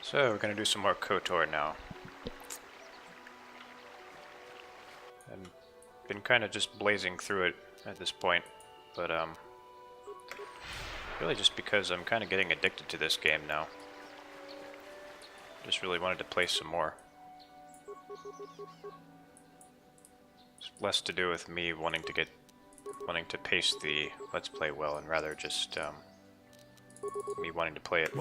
So we're going to do some more KotOR now. I've been kind of just blazing through it at this point, but really just because I'm kind of getting addicted to this game now. Just really wanted to play some more. It's less to do with me wanting to pace the Let's Play well, and rather just me wanting to play it.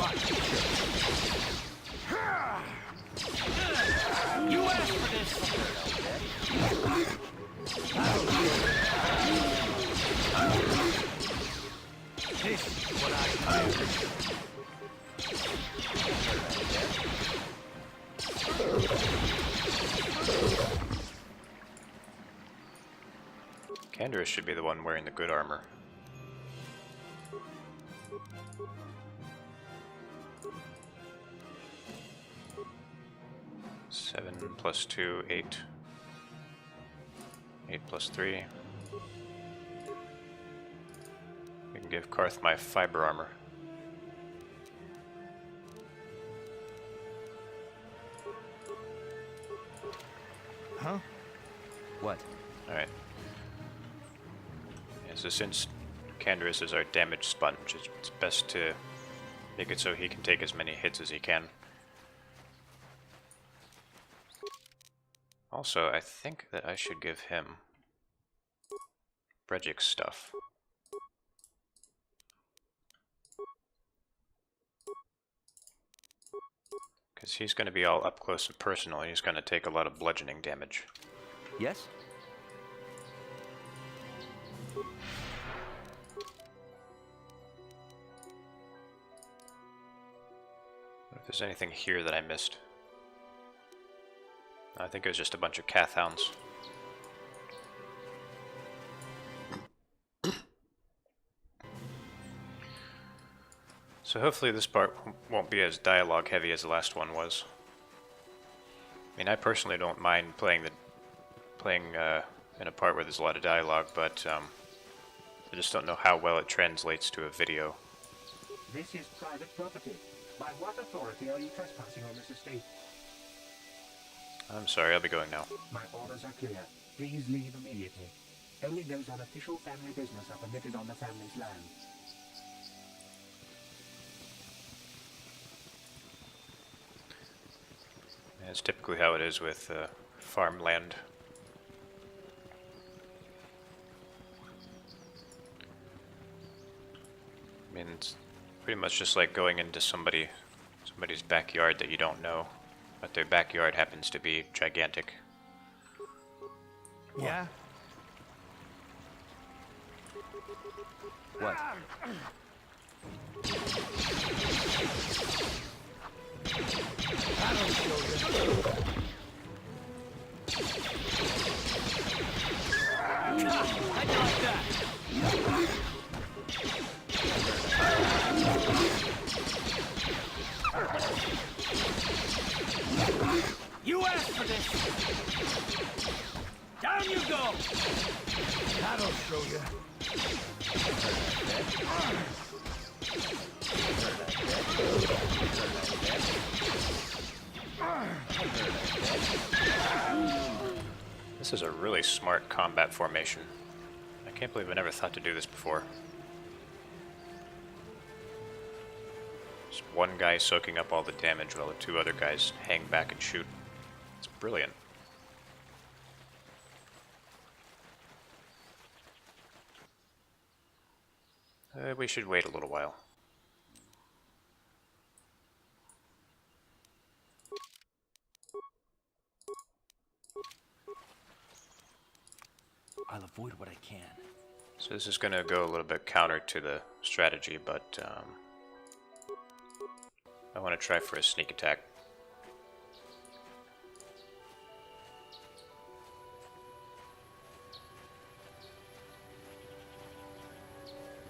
You asked for this! This is what I do. Canderous should be the one wearing the good armor. Seven plus 2, 8. 8 plus 3. We can give Karth my fiber armor. Huh? What? Alright. Yeah, so since Canderous is our damage sponge, it's best to make it so he can take as many hits as he can. Also, I think that I should give him Brejik's stuff. Because he's going to be all up close and personal, and he's going to take a lot of bludgeoning damage. Yes? If there's anything here that I missed. I think it was just a bunch of Cath Hounds. So hopefully this part won't be as dialogue heavy as the last one was. I mean, I personally don't mind playing in a part where there's a lot of dialogue, but I just don't know how well it translates to a video. This is private property. By what authority are you trespassing on this estate? I'm sorry, I'll be going now. My orders are clear. Please leave immediately. Only those on official family business are permitted on the family's land. Yeah, it's typically how it is with farmland. I mean, it's pretty much just like going into somebody's backyard that you don't know, but their backyard happens to be gigantic. Yeah? What? I don't show you. I like that. You asked for this. Down you go. That'll show you. This is a really smart combat formation. I can't believe I never thought to do this before. Just one guy soaking up all the damage while the two other guys hang back and shoot. It's brilliant. We should wait a little while. I'll avoid what I can. So this is going to go a little bit counter to the strategy, but I want to try for a sneak attack.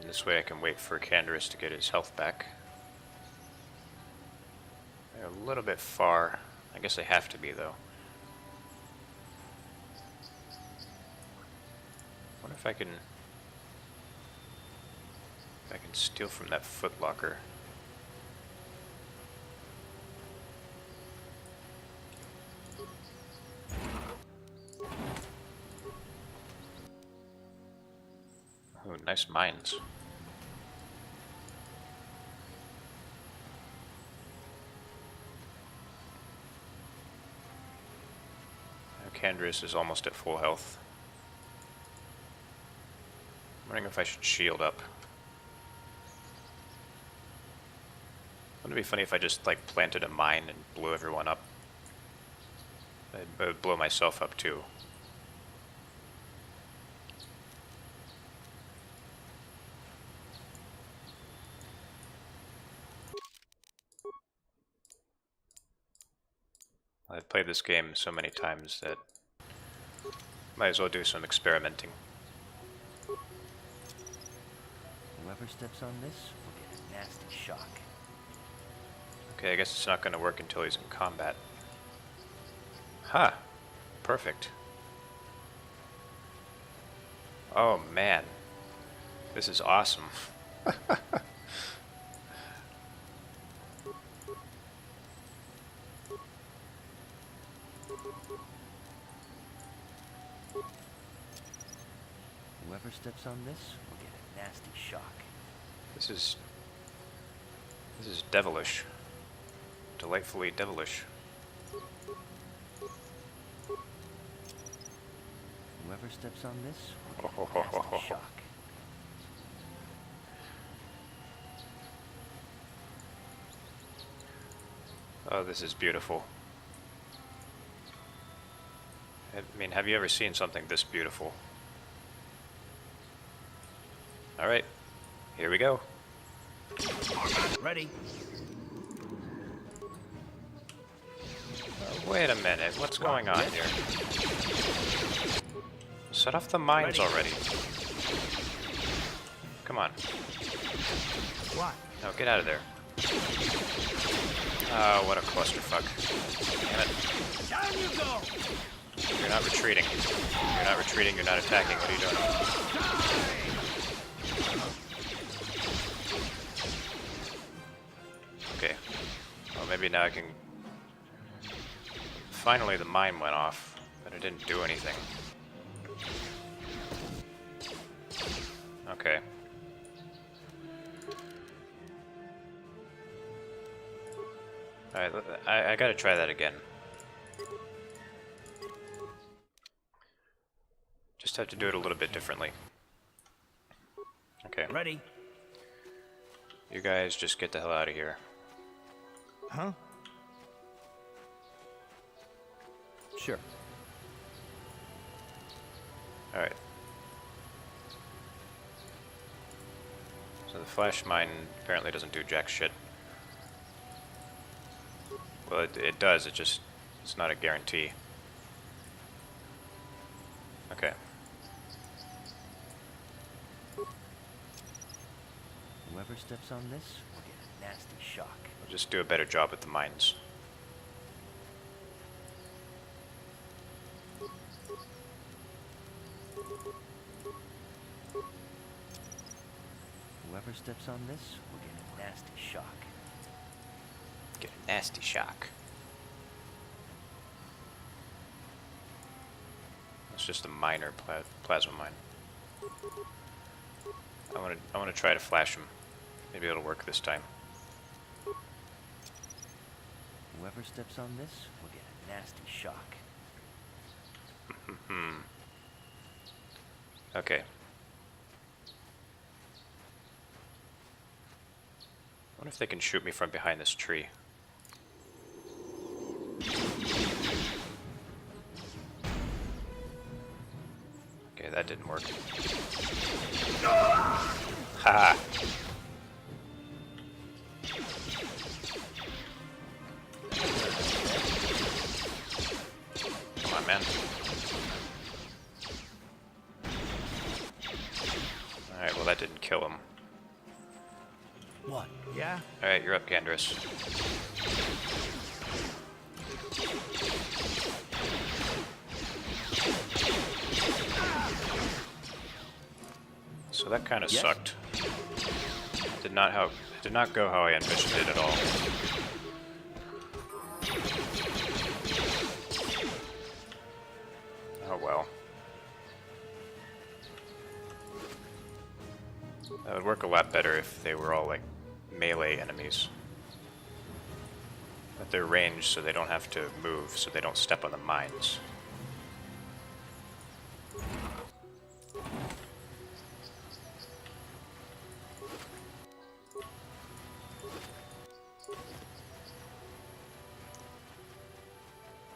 And this way I can wait for Canderous to get his health back. They're a little bit far. I guess they have to be, though. I wonder if I can steal from that footlocker. Ooh, nice mines. Candrace is almost at full health. I'm wondering if I should shield up. Wouldn't it be funny if I just like planted a mine and blew everyone up? I would blow myself up too. I've played this game so many times that might as well do some experimenting. Whoever steps on this will get a nasty shock. Okay, I guess it's not going to work until he's in combat. Huh. Perfect. Oh man. This is awesome. Whoever steps on this will get a nasty shock. This is devilish. Delightfully devilish. Whoever steps on this will get a nasty shock. Oh, this is beautiful. I mean, have you ever seen something this beautiful? Alright, here we go. Ready? Wait a minute, what's going on here? Set off the mines already. Come on. What? No, get out of there. Oh, what a clusterfuck. Damn it. Down you go! You're not retreating. You're not retreating, you're not attacking. What are you doing? Okay. Well, maybe now I can... Finally the mine went off, but it didn't do anything. Okay. Alright, I gotta try that again. Just have to do it a little bit differently. Okay. Ready? You guys just get the hell out of here. Huh? Sure. Alright. So the flash mine apparently doesn't do jack shit. Well, it does, it's not a guarantee. Okay. Whoever steps on this will get a nasty shock. I'll just do a better job with the mines. Whoever steps on this will get a nasty shock. Get a nasty shock. It's just a minor plasma mine. I want to try to flash him. Maybe it'll work this time. Whoever steps on this will get a nasty shock. Okay. I wonder if they can shoot me from behind this tree. Okay, that didn't work. Ha! Come on, man. Alright, well that didn't kill him. What? Yeah? Alright, you're up, Candrace. So that kind of sucked. Did not go how I envisioned it at all. Oh well. would work a lot better if they were all like melee enemies. But they're ranged so they don't have to move, so they don't step on the mines.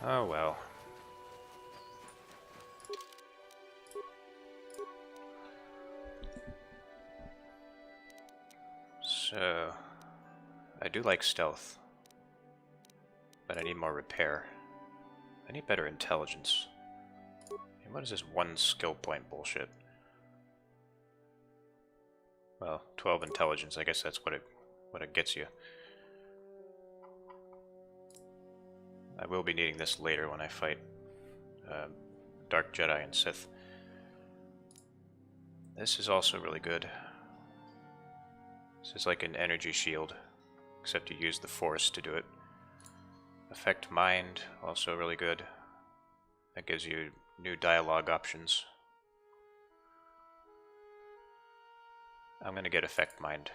Oh well. So, I do like stealth, but I need more repair. I need better intelligence. And what is this one skill point bullshit? Well, 12 intelligence, I guess that's what it gets you. I will be needing this later when I fight Dark Jedi and Sith. This is also really good. This is like an energy shield, except you use the Force to do it. Affect Mind, also really good. That gives you new dialogue options. I'm gonna get Affect Mind.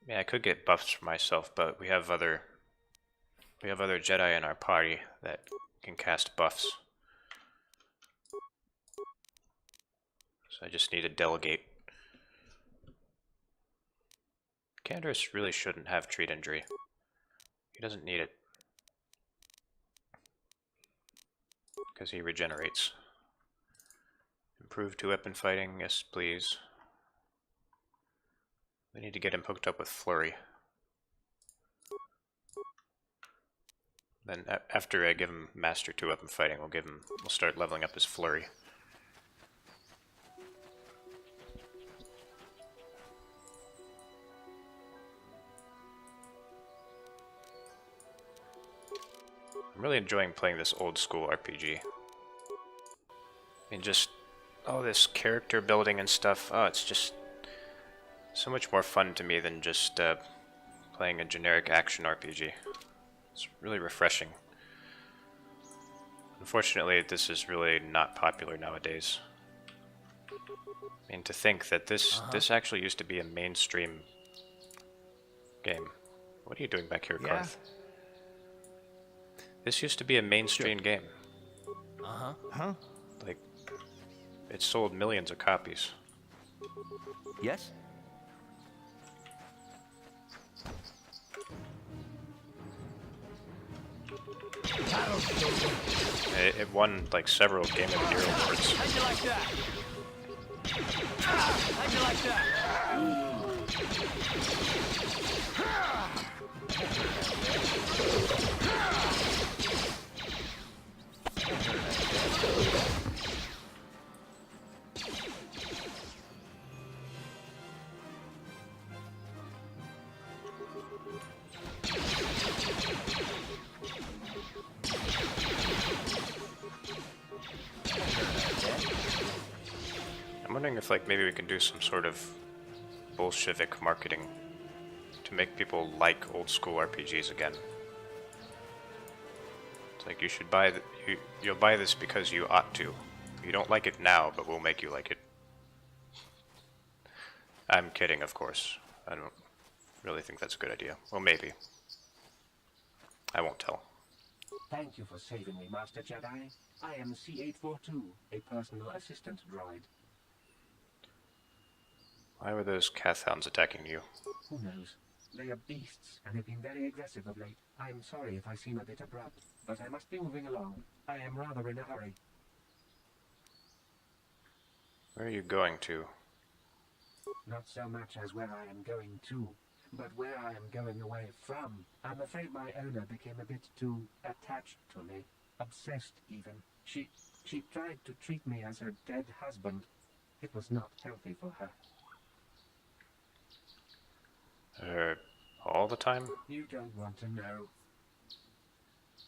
Yeah, I could get buffs for myself, but we have other Jedi in our party that can cast buffs. So I just need to delegate. Canderous really shouldn't have treat injury. He doesn't need it. Because he regenerates. Improve 2-weapon fighting, yes please. We need to get him hooked up with Flurry. Then after I give him Master 2-weapon fighting, we'll start leveling up his Flurry. I'm really enjoying playing this old school RPG. I mean, just all this character building and stuff, oh, it's just so much more fun to me than just playing a generic action RPG. It's really refreshing. Unfortunately, this is really not popular nowadays. I mean, to think that this actually used to be a mainstream game. What are you doing back here, Karth? This used to be a mainstream game. Like, it sold millions of copies. Yes? It won like several Game of the Year awards. How'd you like that? How'd you like that? I'm wondering if like maybe we can do some sort of Bolshevik marketing to make people like old school RPGs again. It's like you should buy you'll buy this because you ought to. You don't like it now, but we'll make you like it. I'm kidding, of course. I don't really think that's a good idea. Well, maybe. I won't tell. Thank you for saving me, Master Jedi. I am C842, a personal assistant droid. Why were those Cathhounds attacking you? Who knows? They are beasts, and have been very aggressive of late. I am sorry if I seem a bit abrupt, but I must be moving along. I am rather in a hurry. Where are you going to? Not so much as where I am going to, but where I am going away from. I'm afraid my owner became a bit too attached to me. Obsessed, even. She tried to treat me as her dead husband. It was not healthy for her. All the time? You don't want to know.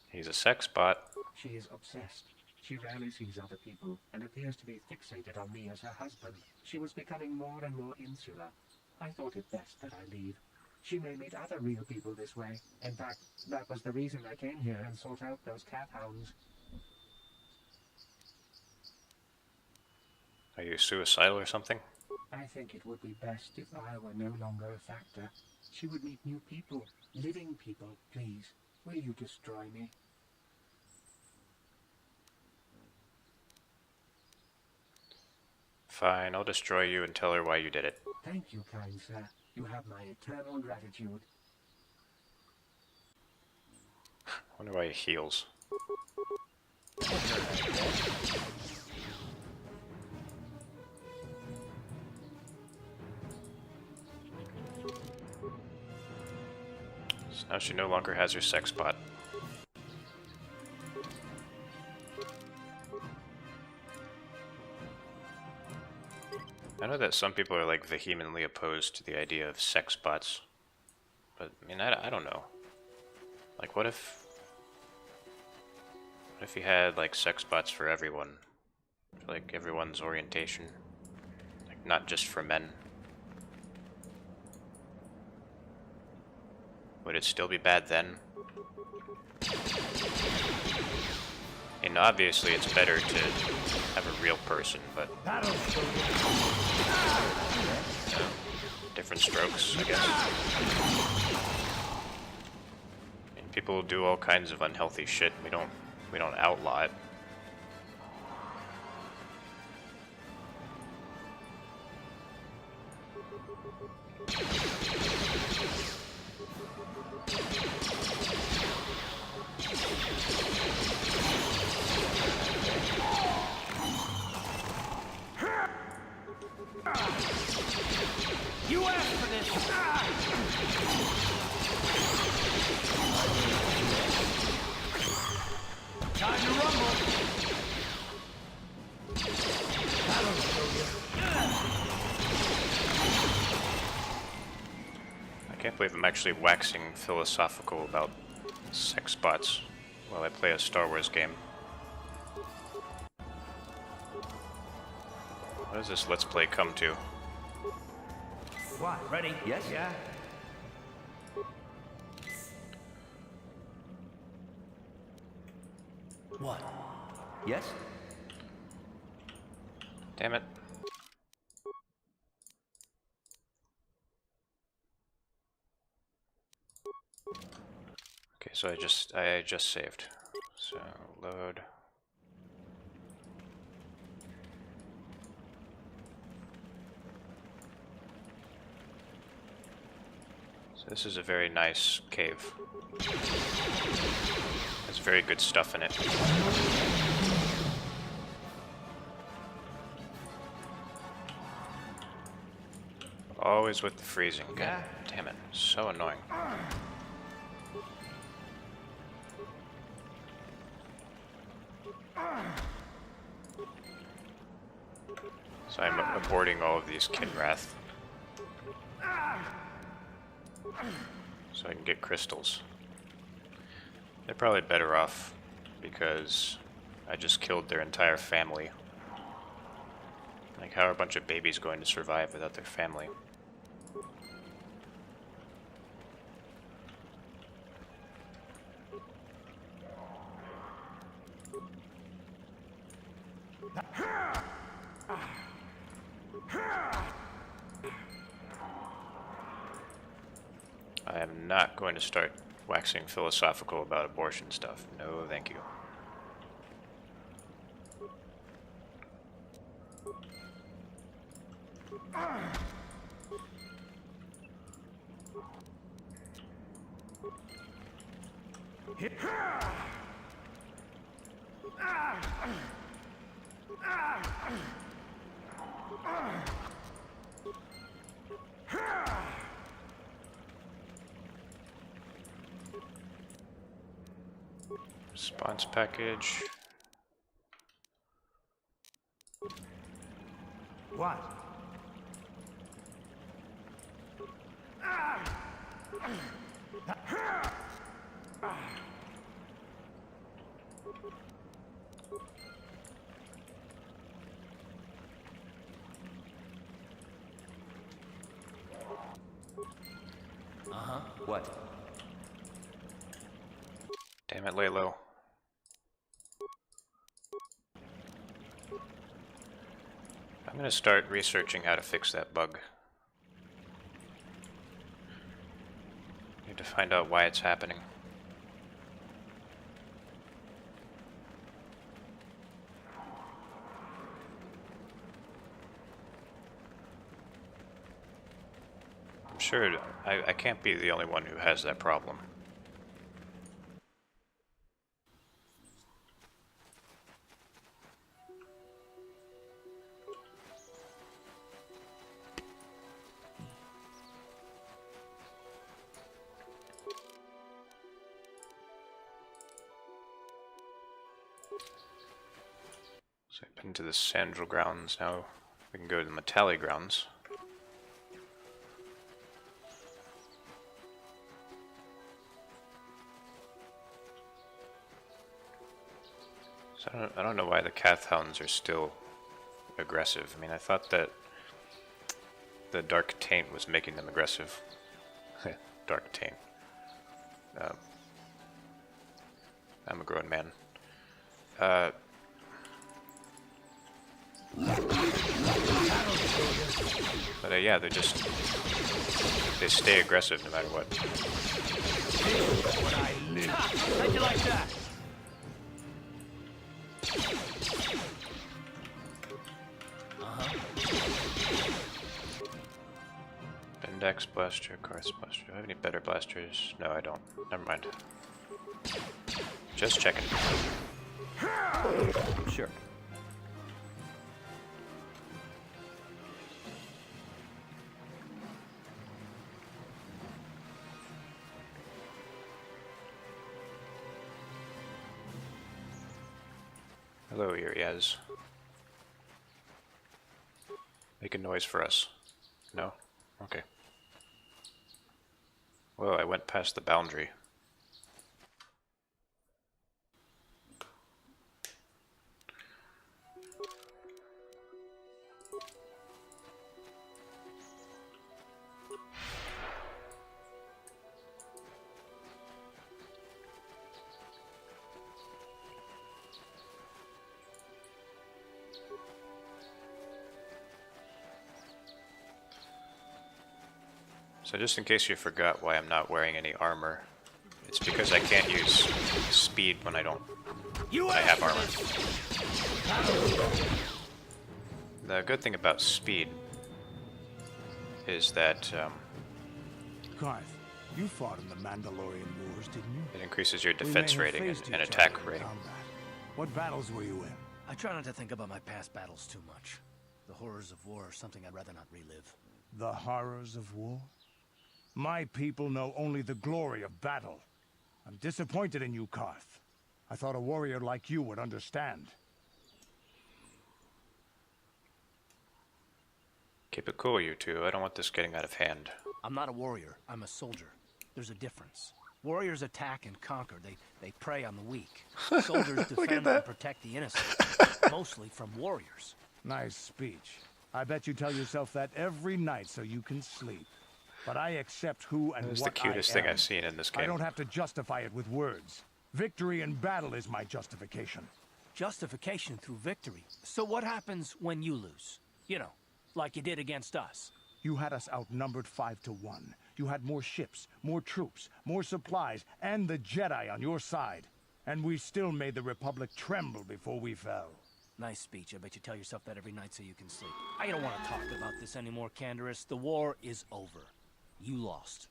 He's a sexbot. She is obsessed. She rarely sees other people, and appears to be fixated on me as her husband. She was becoming more and more insular. I thought it best that I leave. She may meet other real people this way. In fact, that was the reason I came here and sought out those Cathhounds. Are you suicidal or something? I think it would be best if I were no longer a factor. She would meet new people, living people. Please, will you destroy me? Fine, I'll destroy you and tell her why you did it. Thank you, kind sir. You have my eternal gratitude. Wonder why he heals. So now she no longer has her sex bot. I know that some people are like vehemently opposed to the idea of sex bots, but I mean, I don't know. Like, what if you had like sex bots for everyone, for, like everyone's orientation, like not just for men? Would it still be bad then? And obviously it's better to have a real person, but different strokes, I guess. And people do all kinds of unhealthy shit. We don't outlaw it. You asked for this! Time to rumble! That'll show you. I can't believe I'm actually waxing philosophical about sex bots while I play a Star Wars game. What does this Let's Play come to? What? Ready? Yes? Yeah? What? Yes? Damn it. Okay, so I just saved. So load. So this is a very nice cave. There's very good stuff in it. Always with the freezing. God Yeah. damn it. So annoying. So I'm aborting all of these Kinrath. So I can get crystals. They're probably better off because I just killed their entire family. Like, how are a bunch of babies going to survive without their family? I am not going to start waxing philosophical about abortion stuff. No, thank you. Response package. What? Uh-huh. What? Damn it, Laylo. I'm gonna start researching how to fix that bug. Need to find out why it's happening. I'm sure I can't be the only one who has that problem. So I've been to the Sandral grounds, now we can go to the Metalli grounds. So I don't know why the Cath Hounds are still aggressive. I mean, I thought that the Dark Taint was making them aggressive. Dark Taint. I'm a grown man. But yeah, they stay aggressive no matter what. How'd you like that? Index blaster, Karth blaster. Do I have any better blasters? No, I don't. Never mind. Just checking. Sure. Hello, Uriaz. Make a noise for us. No? Okay. Whoa, I went past the boundary. So just in case you forgot why I'm not wearing any armor, it's because I can't use speed when I have armor. The good thing about speed is that Karth, you fought in the Mandalorian Wars, didn't you? it increases your We defense may have rating faced and each attack other in rating. combat. What battles were you in? I try not to think about my past battles too much. The horrors of war are something I'd rather not relive. The horrors of war? My people know only the glory of battle. I'm disappointed in you, Karth. I thought a warrior like you would understand. Keep it cool, you two. I don't want this getting out of hand. I'm not a warrior, I'm a soldier. There's a difference. Warriors attack and conquer. They prey on the weak. Soldiers defend and protect the innocent. Mostly from warriors. Nice speech. I bet you tell yourself that every night so you can sleep. But I accept who and That was what the cutest I thing am. I've seen in this I game. don't have to justify it with words. Victory in battle is my justification. Justification through victory. So what happens when you lose? You know, like you did against us. You had us outnumbered 5-1. You had more ships, more troops, more supplies, and the Jedi on your side. And we still made the Republic tremble before we fell. Nice speech. I bet you tell yourself that every night so you can sleep. I don't want to talk about this anymore, Canderous. The war is over. You lost.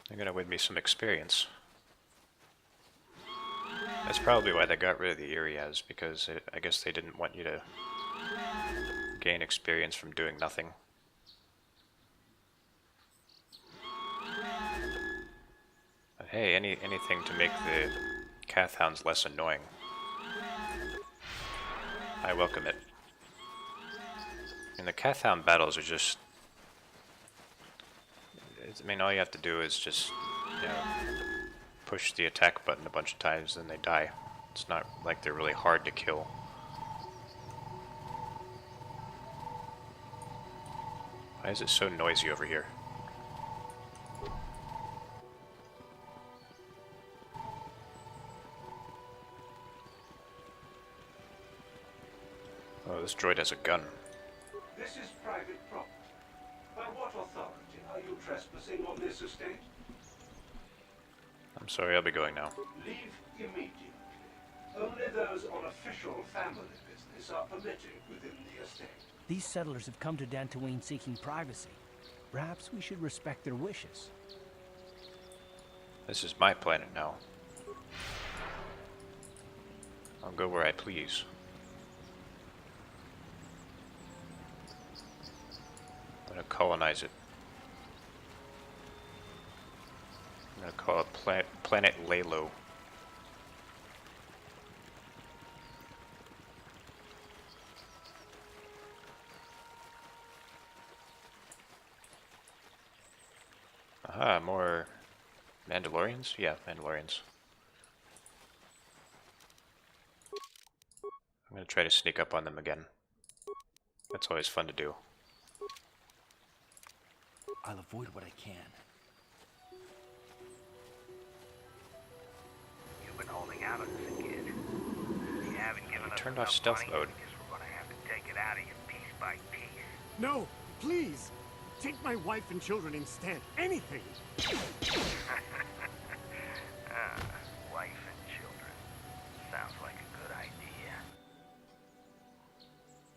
They're gonna win me some experience. That's probably why they got rid of the Uriaz, because I guess they didn't want you to gain experience from doing nothing. But hey, anything to make the Cath Hounds less annoying. I welcome it. And the Cath Hound battles are just... I mean, all you have to do is just, you know, push the attack button a bunch of times and they die. It's not like they're really hard to kill. Why is it so noisy over here? Oh, this droid has a gun. This is private property. By what authority are you trespassing on this estate? I'm sorry, I'll be going now. Leave immediately. Only those on official family business are permitted within the estate. These settlers have come to Dantooine seeking privacy. Perhaps we should respect their wishes. This is my planet now. I'll go where I please. I'm gonna colonize it. I'm gonna call it Planet Laylo. Aha, more Mandalorians? Yeah, Mandalorians. I'm gonna try to sneak up on them again. That's always fun to do. I'll avoid what I can. You've been holding out on us, kid. You haven't given us Turned enough off stealth money. mode. I guess we're gonna have to take it out of you piece by piece. No, please. Take my wife and children instead. Anything. Wife and children. Sounds like a good idea.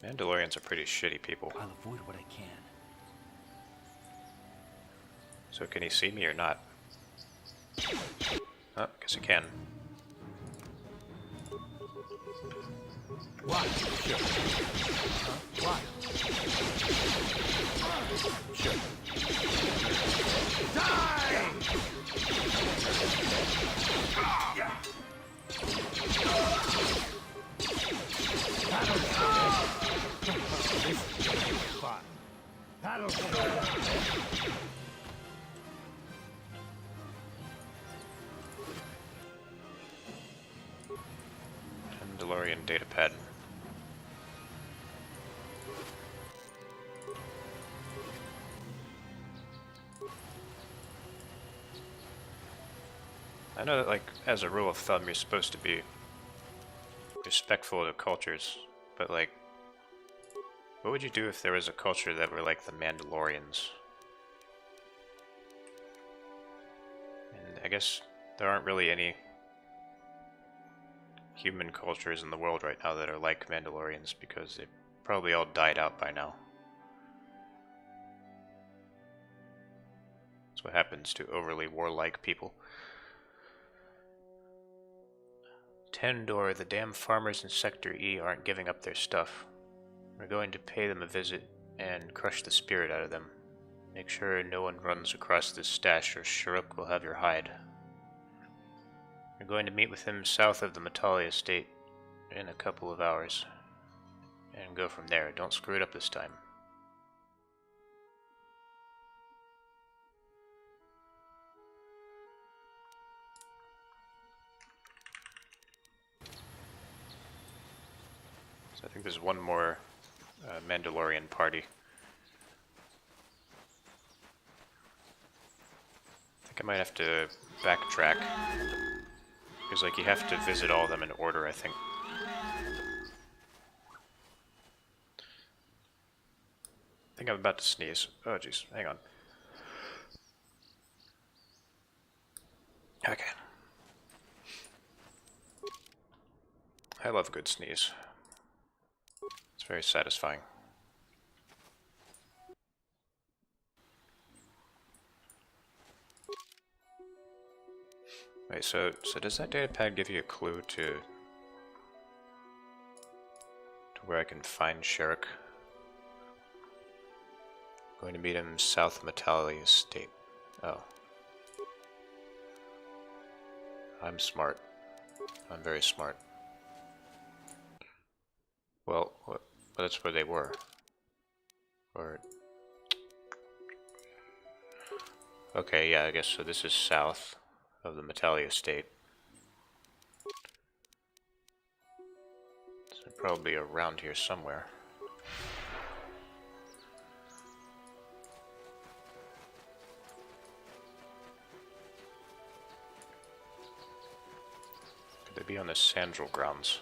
Mandalorians are pretty shitty people. I'll avoid what I can. So can he see me or not? Oh, guess he can. What? Sure. What? Sure. Die! That'll do it. This is gonna be fun. That'll do it. Mandalorian datapad. I know that, like, as a rule of thumb, you're supposed to be respectful to cultures, but, like, what would you do if there was a culture that were like the Mandalorians? And I guess there aren't really any human cultures in the world right now that are like Mandalorians because they've probably all died out by now. That's what happens to overly warlike people. Tendor, the damn farmers in Sector E aren't giving up their stuff. We're going to pay them a visit and crush the spirit out of them. Make sure no one runs across this stash or Shuruk will have your hide. We're going to meet with him south of the Matali estate in a couple of hours. And go from there. Don't screw it up this time. So I think there's one more Mandalorian party. I think I might have to backtrack. Because, like, you have to visit all of them in order, I think. I think I'm about to sneeze. Oh, jeez. Hang on. Okay. I love a good sneeze. It's very satisfying. Wait, so does that data pad give you a clue to where I can find Shuruk? Going to meet him south of Matali Estate. Oh. I'm smart. I'm very smart. Well, that's where they were. Or... Okay, yeah, I guess so. This is south of the Matali Estate. So probably around here somewhere. Could they be on the Sandral grounds?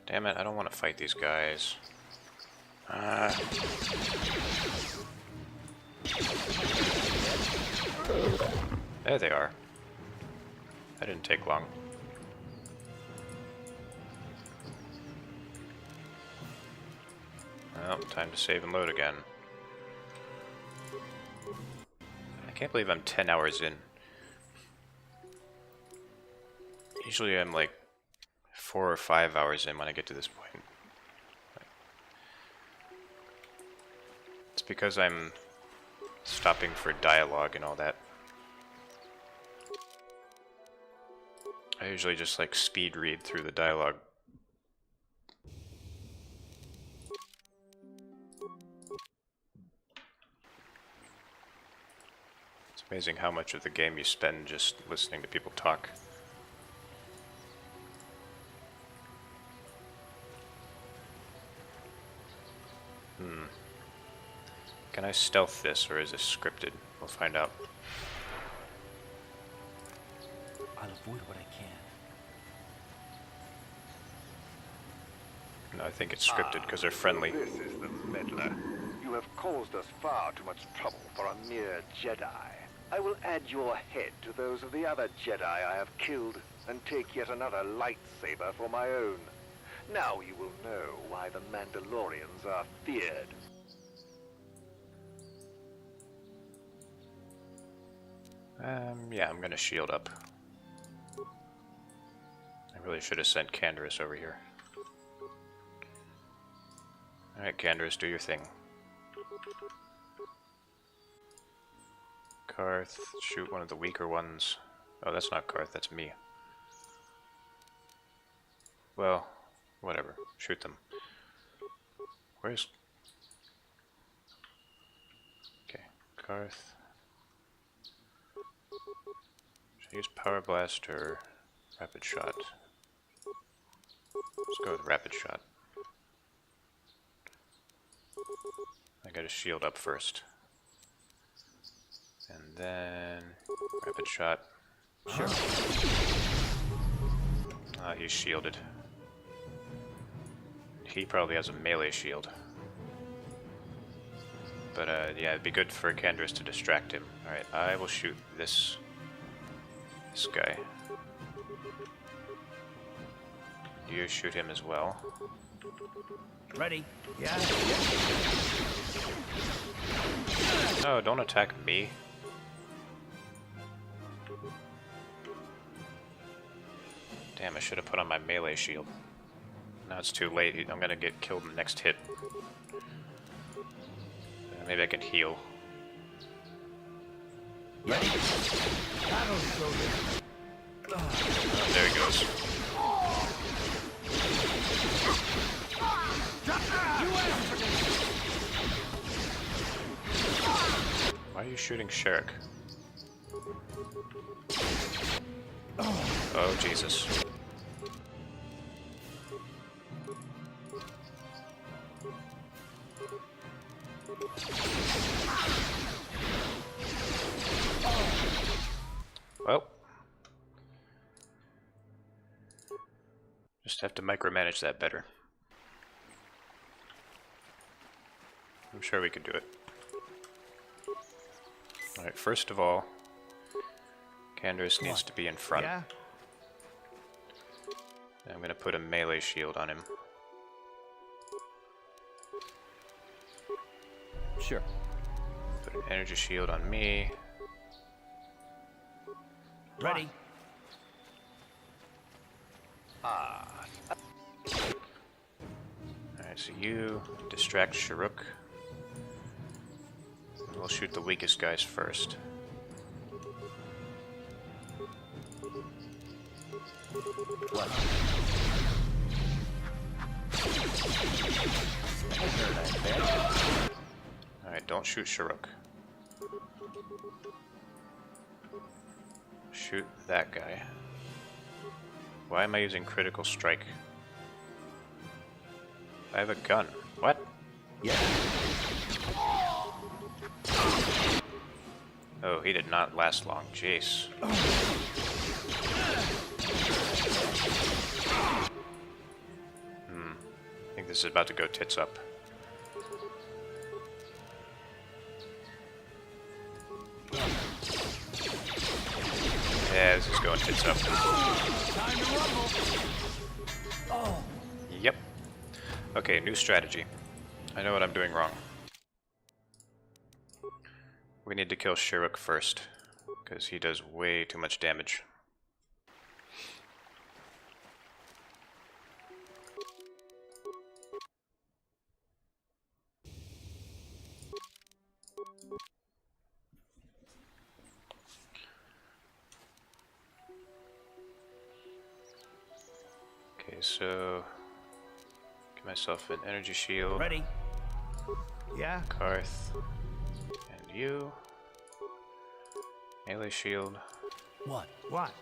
Damn it, I don't want to fight these guys. There they are. That didn't take long. Well, time to save and load again. I can't believe I'm 10 hours in. Usually I'm like 4 or 5 hours in when I get to this point. It's because I'm stopping for dialogue and all that. I usually just like speed read through the dialogue. It's amazing how much of the game you spend just listening to people talk. Can I stealth this, or is this scripted? We'll find out. I'll avoid what I can. No, I think it's scripted because they're friendly. This is the meddler. You have caused us far too much trouble for a mere Jedi. I will add your head to those of the other Jedi I have killed, and take yet another lightsaber for my own. Now you will know why the Mandalorians are feared. Yeah, I'm gonna shield up. I really should have sent Canderous over here. Alright, Canderous, do your thing. Karth, shoot one of the weaker ones. Oh, that's not Karth, that's me. Well, whatever. Shoot them. Where's... Okay, Karth. Should I use Power Blast or Rapid Shot? Let's go with Rapid Shot. I gotta shield up first. And then... Rapid Shot. Sure. Ah, he's shielded. He probably has a melee shield. But yeah, it'd be good for Canderous to distract him. Alright, I will shoot this guy. You shoot him as well. Ready? Yeah. No, don't attack me. Damn, I should have put on my melee shield. Now it's too late. I'm gonna get killed in the next hit. Maybe I can heal. Ready? Oh, there he goes. Why are you shooting Sherik? Oh, Jesus. Well, just have to micromanage that better. I'm sure we could do it. Alright, first of all, Canderous needs to be in front. Yeah. I'm gonna put a melee shield on him. Sure. Put an energy shield on me. Ready? Alright, so you distract Sharuk. We'll shoot the weakest guys first. What? Alright, don't shoot Sharuk. Shoot that guy. Why am I using critical strike? I have a gun. What? Yeah. Oh, he did not last long. Jeez. I think this is about to go tits up. Yeah, this is going tits up. Time to rumble. Oh. Yep. Okay, new strategy. I know what I'm doing wrong. We need to kill Shiruk first, because he does way too much damage. Okay, so give myself an energy shield. Ready? Yeah? Karth. And you. Melee shield. What? What?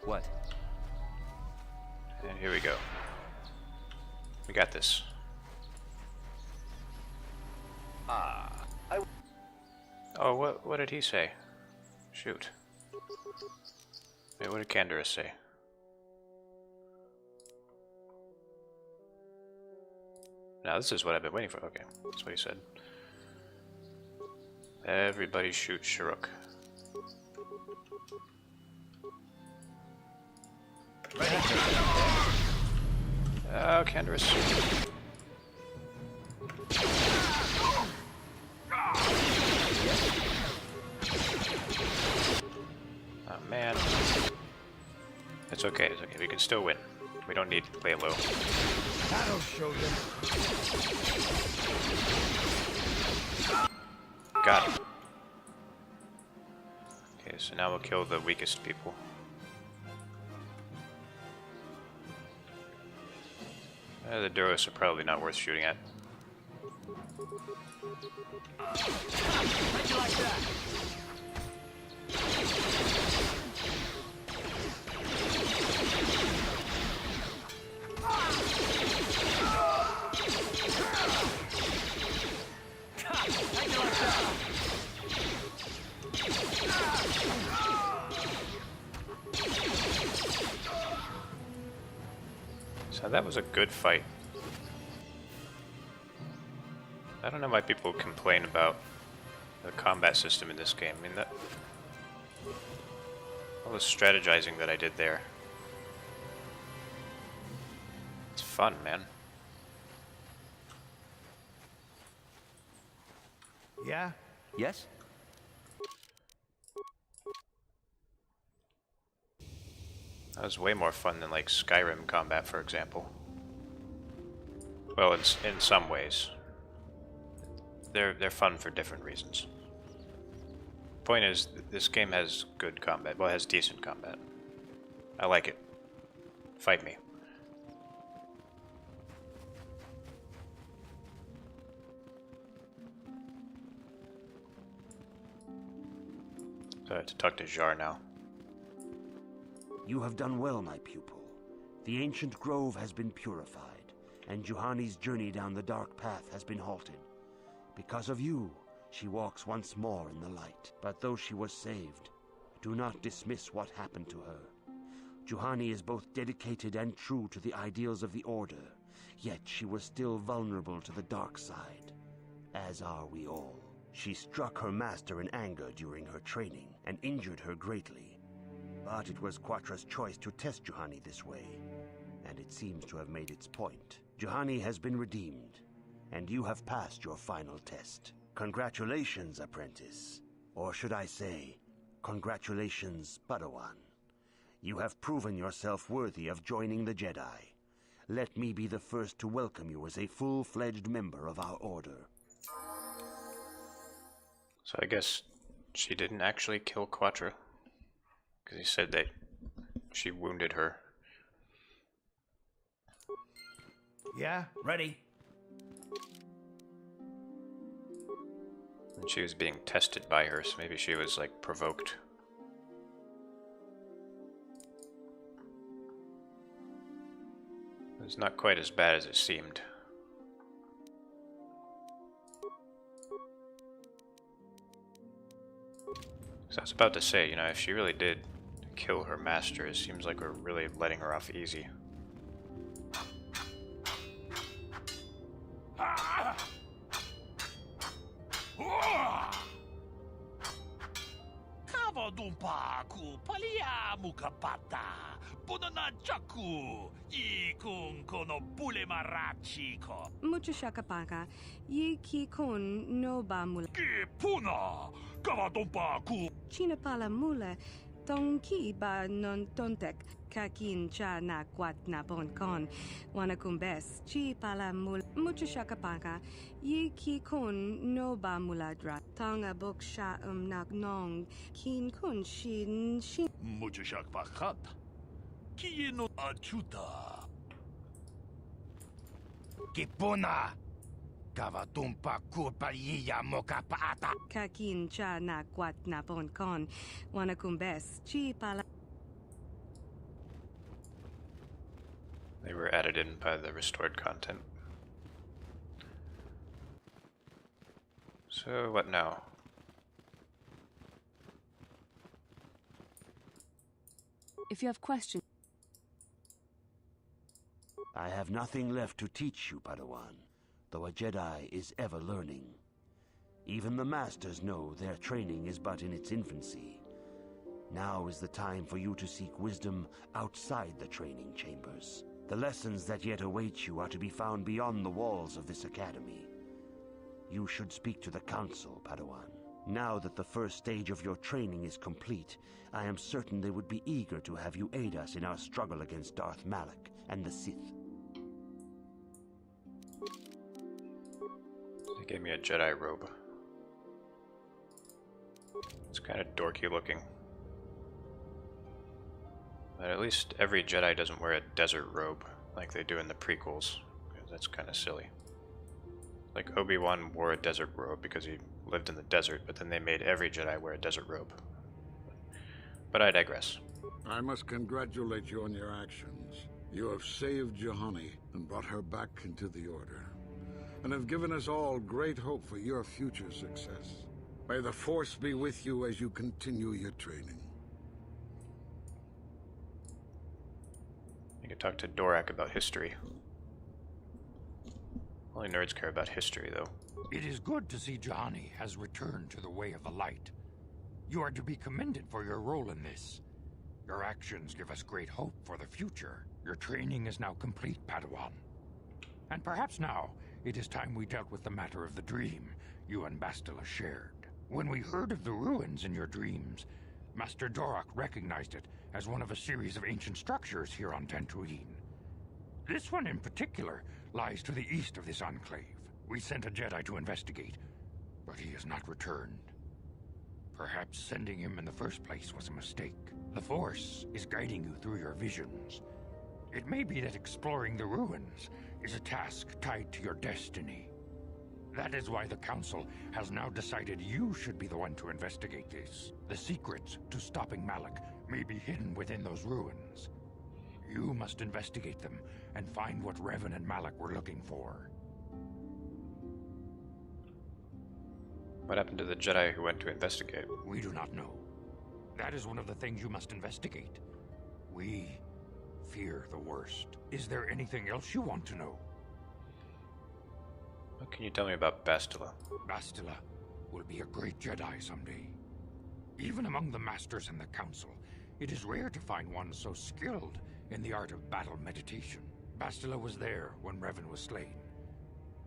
What? And here we go. We got this. Oh, what did he say? Shoot. Wait, what did Canderous say? Now this is what I've been waiting for. Okay, that's what he said. Everybody shoot Shiruk. Oh, Canderous. Oh man. It's okay, it's okay. We can still win. We don't need Laylo. That'll show them. Got him. Okay, so now we'll kill the weakest people. The Duros are probably not worth shooting at. How'd you like that? How'd you like that? So that was a good fight. I don't know why people complain about the combat system in this game. I mean, that all the strategizing that I did there. It's fun, man. Yeah? Yes? That was way more fun than like Skyrim combat, for example. Well, in some ways. They're fun for different reasons. Point is, this game has good combat. Well, it has decent combat. I like it. Fight me. So I have to talk to Jery now. You have done well, my pupil. The ancient grove has been purified, and Juhani's journey down the dark path has been halted. Because of you, she walks once more in the light. But though she was saved, do not dismiss what happened to her. Juhani is both dedicated and true to the ideals of the Order, yet she was still vulnerable to the dark side, as are we all. She struck her master in anger during her training, and injured her greatly. But it was Quatra's choice to test Juhani this way, and it seems to have made its point. Juhani has been redeemed, and you have passed your final test. Congratulations, apprentice. Or should I say, congratulations, Padawan. You have proven yourself worthy of joining the Jedi. Let me be the first to welcome you as a full-fledged member of our Order. So I guess she didn't actually kill Quatra. Because he said that she wounded her. Yeah? Ready? And she was being tested by her, so maybe she was like provoked. It's not quite as bad as it seemed. So I was about to say, you know, if she really did kill her master, it seems like we're really letting her off easy. Kavadumpa ku palia mukapata punana chaku ikun kono bule marachiko Muchashakapaka, ye ki kon no ba mula. ki puna kavadumpa ku Chinapala mula, tonki ba non tontek, kakin cha na kwat na bon kon, wanakumbes, chi pala mula. Muchashakapaka, ye ki kon no ba muladra, tonga bok sha nak nong, kin kun shin. muchashak pakat ki no achuta Kipuna! Kavatumpa kupaliya mokapata! Kakin cha na kwat na bon kon, wanakumbes, chi pala. They were added in by the restored content. So what now? If you have questions. I have nothing left to teach you, Padawan, though a Jedi is ever learning. Even the Masters know their training is but in its infancy. Now is the time for you to seek wisdom outside the training chambers. The lessons that yet await you are to be found beyond the walls of this academy. You should speak to the Council, Padawan. Now that the first stage of your training is complete, I am certain they would be eager to have you aid us in our struggle against Darth Malak and the Sith. They gave me a Jedi robe. It's kind of dorky looking. But at least every Jedi doesn't wear a desert robe like they do in the prequels. That's kind of silly. Like Obi-Wan wore a desert robe because he lived in the desert, but then they made every Jedi wear a desert robe. But I digress. I must congratulate you on your actions. You have saved Juhani and brought her back into the Order, and have given us all great hope for your future success. May the Force be with you as you continue your training. You could talk to Dorak about history. Only nerds care about history, though. It is good to see Juhani has returned to the way of the light. You are to be commended for your role in this. Your actions give us great hope for the future. Your training is now complete, Padawan. And perhaps now, it is time we dealt with the matter of the dream you and Bastila shared. When we heard of the ruins in your dreams, Master Dorak recognized it as one of a series of ancient structures here on Dantooine. This one in particular lies to the east of this enclave. We sent a Jedi to investigate, but he has not returned. Perhaps sending him in the first place was a mistake. The Force is guiding you through your visions. It may be that exploring the ruins is a task tied to your destiny. That is why the Council has now decided you should be the one to investigate this. The secrets to stopping Malak may be hidden within those ruins. You must investigate them and find what Revan and Malak were looking for. What happened to the Jedi who went to investigate? We do not know. That is one of the things you must investigate. We fear the worst. Is there anything else you want to know? What can you tell me about Bastila? Bastila will be a great Jedi someday. Even among the Masters and the Council, it is rare to find one so skilled in the art of battle meditation. Bastila was there when Revan was slain.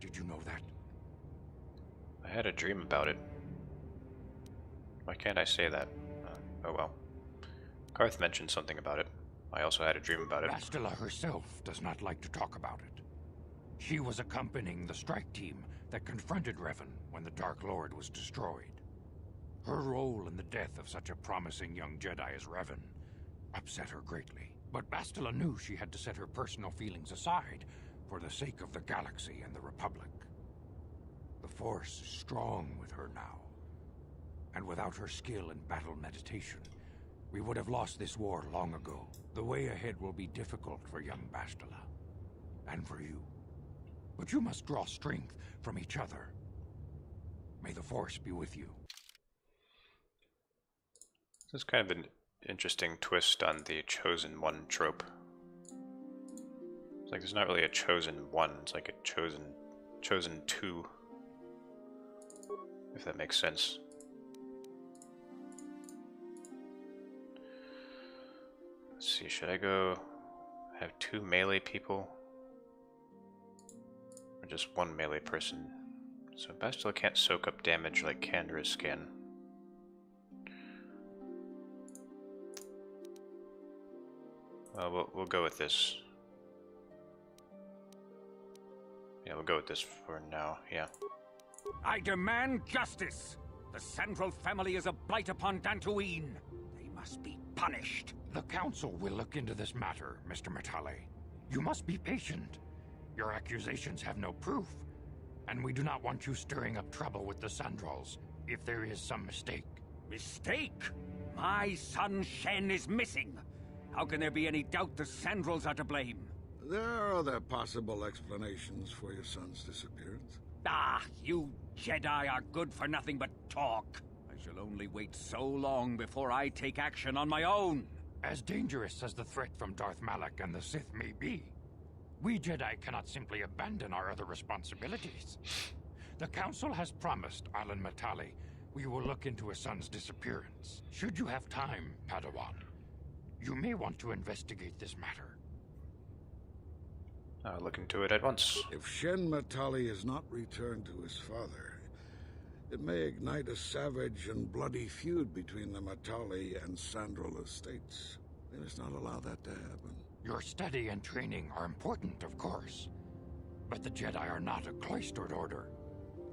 Did you know that? I had a dream about it. Why can't I say that? Oh well. Karth mentioned something about it. I also had a dream about it. Bastila herself does not like to talk about it. She was accompanying the strike team that confronted Revan when the Dark Lord was destroyed. Her role in the death of such a promising young Jedi as Revan upset her greatly. But Bastila knew she had to set her personal feelings aside for the sake of the galaxy and the Republic. The Force is strong with her now. And without her skill in battle meditation, we would have lost this war long ago. The way ahead will be difficult for young Bastila. and for you. But you must draw strength from each other. May the Force be with you. This is kind of an interesting twist on the chosen one trope. It's like there's not really a chosen one, it's like a chosen two. If that makes sense. Let's see, should I go have 2 melee people? Or just 1 melee person? So Bastila can't soak up damage like Canderous can. Well, we'll go with this. Yeah, we'll go with this for now, yeah. I demand justice! The Sandral family is a blight upon Dantooine. They must be punished. The Council will look into this matter, Mr. Matale. You must be patient. Your accusations have no proof, and we do not want you stirring up trouble with the Sandrals if there is some mistake. Mistake? My son Shen is missing. How can there be any doubt the Sandrals are to blame? There are other possible explanations for your son's disappearance. Ah, you Jedi are good for nothing but talk. I shall only wait so long before I take action on my own. As dangerous as the threat from Darth Malak and the Sith may be, we Jedi cannot simply abandon our other responsibilities. The Council has promised Alan Matale we will look into his son's disappearance. Should you have time, Padawan, you may want to investigate this matter. I'll look into it at once. If Shen Matale is not returned to his father, it may ignite a savage and bloody feud between the Matale and Sandral estates. We must not allow that to happen. Your study and training are important, of course, but the Jedi are not a cloistered order.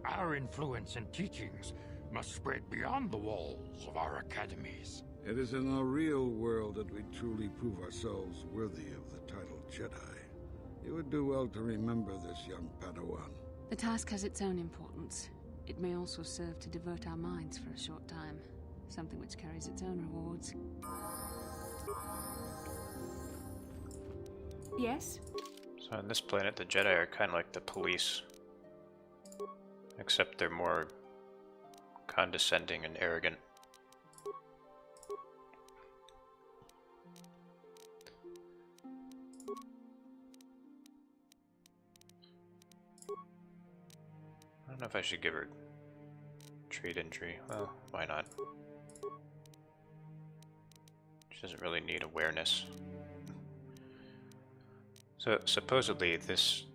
Our influence and teachings must spread beyond the walls of our academies. It is in the real world that we truly prove ourselves worthy of the title Jedi. You would do well to remember this, young Padawan. The task has its own importance. It may also serve to divert our minds for a short time, something which carries its own rewards. Yes? So on this planet, the Jedi are kind of like the police. Except they're more condescending and arrogant. I don't know if I should give her trade injury. Well, why not? She doesn't really need awareness. So supposedly this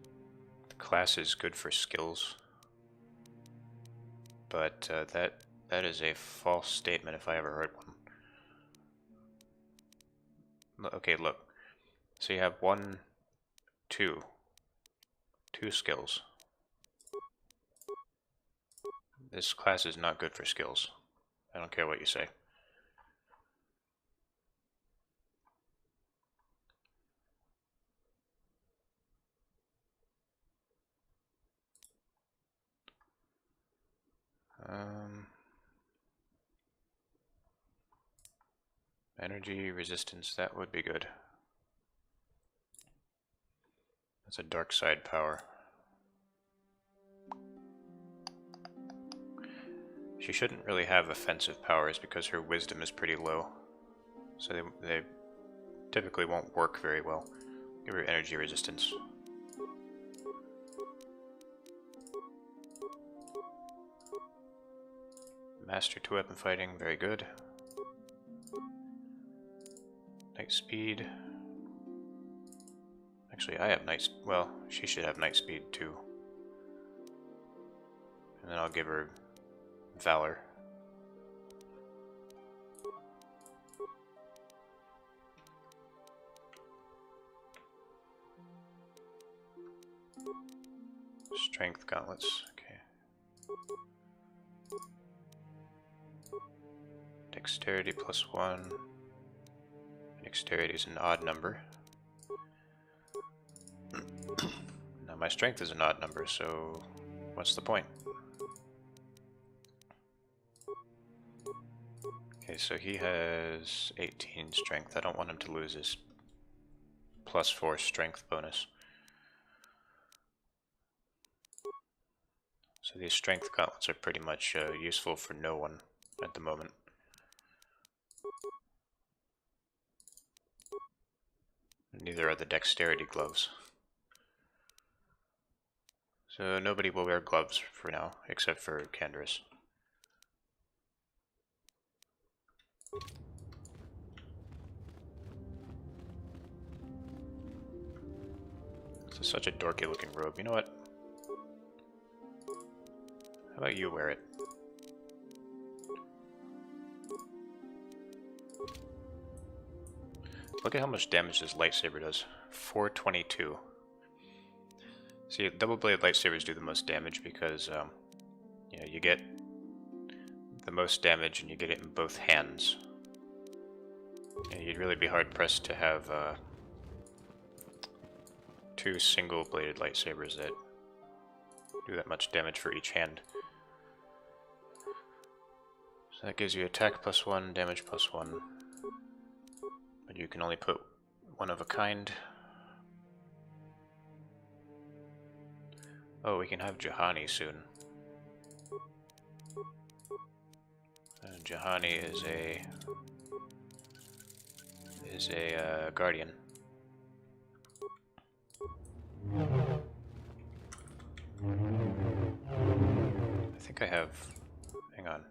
class is good for skills, but that is a false statement if I ever heard one. Okay, look. So you have two skills. This class is not good for skills. I don't care what you say. Energy resistance, that would be good. That's a dark side power. She shouldn't really have offensive powers because her wisdom is pretty low. So they typically won't work very well. Give her energy resistance. Master to weapon fighting, very good. Night speed. Actually, I have well, she should have night speed too. And then I'll give her valor. Strength gauntlets, okay. Dexterity +1. Dexterity is an odd number. Now my strength is an odd number, so what's the point? Okay, so he has 18 strength. I don't want him to lose his +4 strength bonus. So these strength gauntlets are pretty much useful for no one at the moment. Neither are the dexterity gloves. So nobody will wear gloves for now, except for Candace. This is such a dorky looking robe. You know what? How about you wear it? Look at how much damage this lightsaber does. 422. See, double-bladed lightsabers do the most damage because, you know, you get the most damage and you get it in both hands. And you'd really be hard-pressed to have two single-bladed lightsabers that do that much damage for each hand. So that gives you attack +1, damage +1. But you can only put one of a kind. Oh, we can have Juhani soon. And Juhani is a guardian. I think I have. Hang on.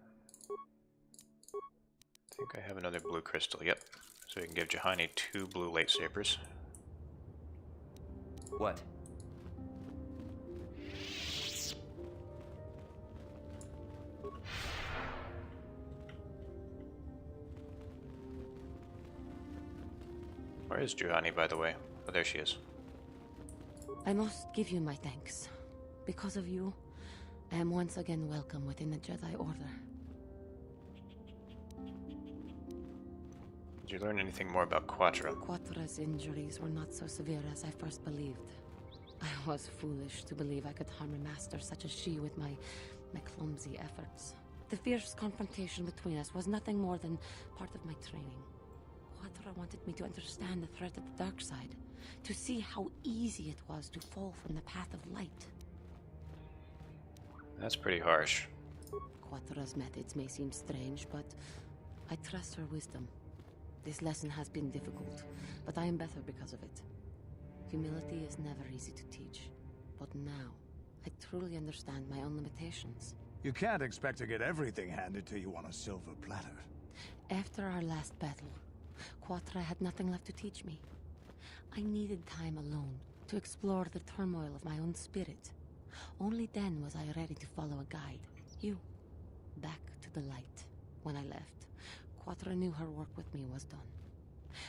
I think I have another blue crystal. Yep. So we can give Juhani 2 blue lightsabers. What? Where is Juhani, by the way? Oh, there she is. I must give you my thanks. Because of you, I am once again welcome within the Jedi Order. Did you learn anything more about KotOR? KotOR's injuries were not so severe as I first believed. I was foolish to believe I could harm a master such as she with my clumsy efforts. The fierce confrontation between us was nothing more than part of my training. KotOR wanted me to understand the threat of the dark side, to see how easy it was to fall from the path of light. That's pretty harsh. KotOR's methods may seem strange, but I trust her wisdom. This lesson has been difficult, but I am better because of it. Humility is never easy to teach, but now I truly understand my own limitations. You can't expect to get everything handed to you on a silver platter. After our last battle, KotOR had nothing left to teach me. I needed time alone to explore the turmoil of my own spirit. Only then was I ready to follow a guide. You. Back to the light. When I left, KotOR knew her work with me was done.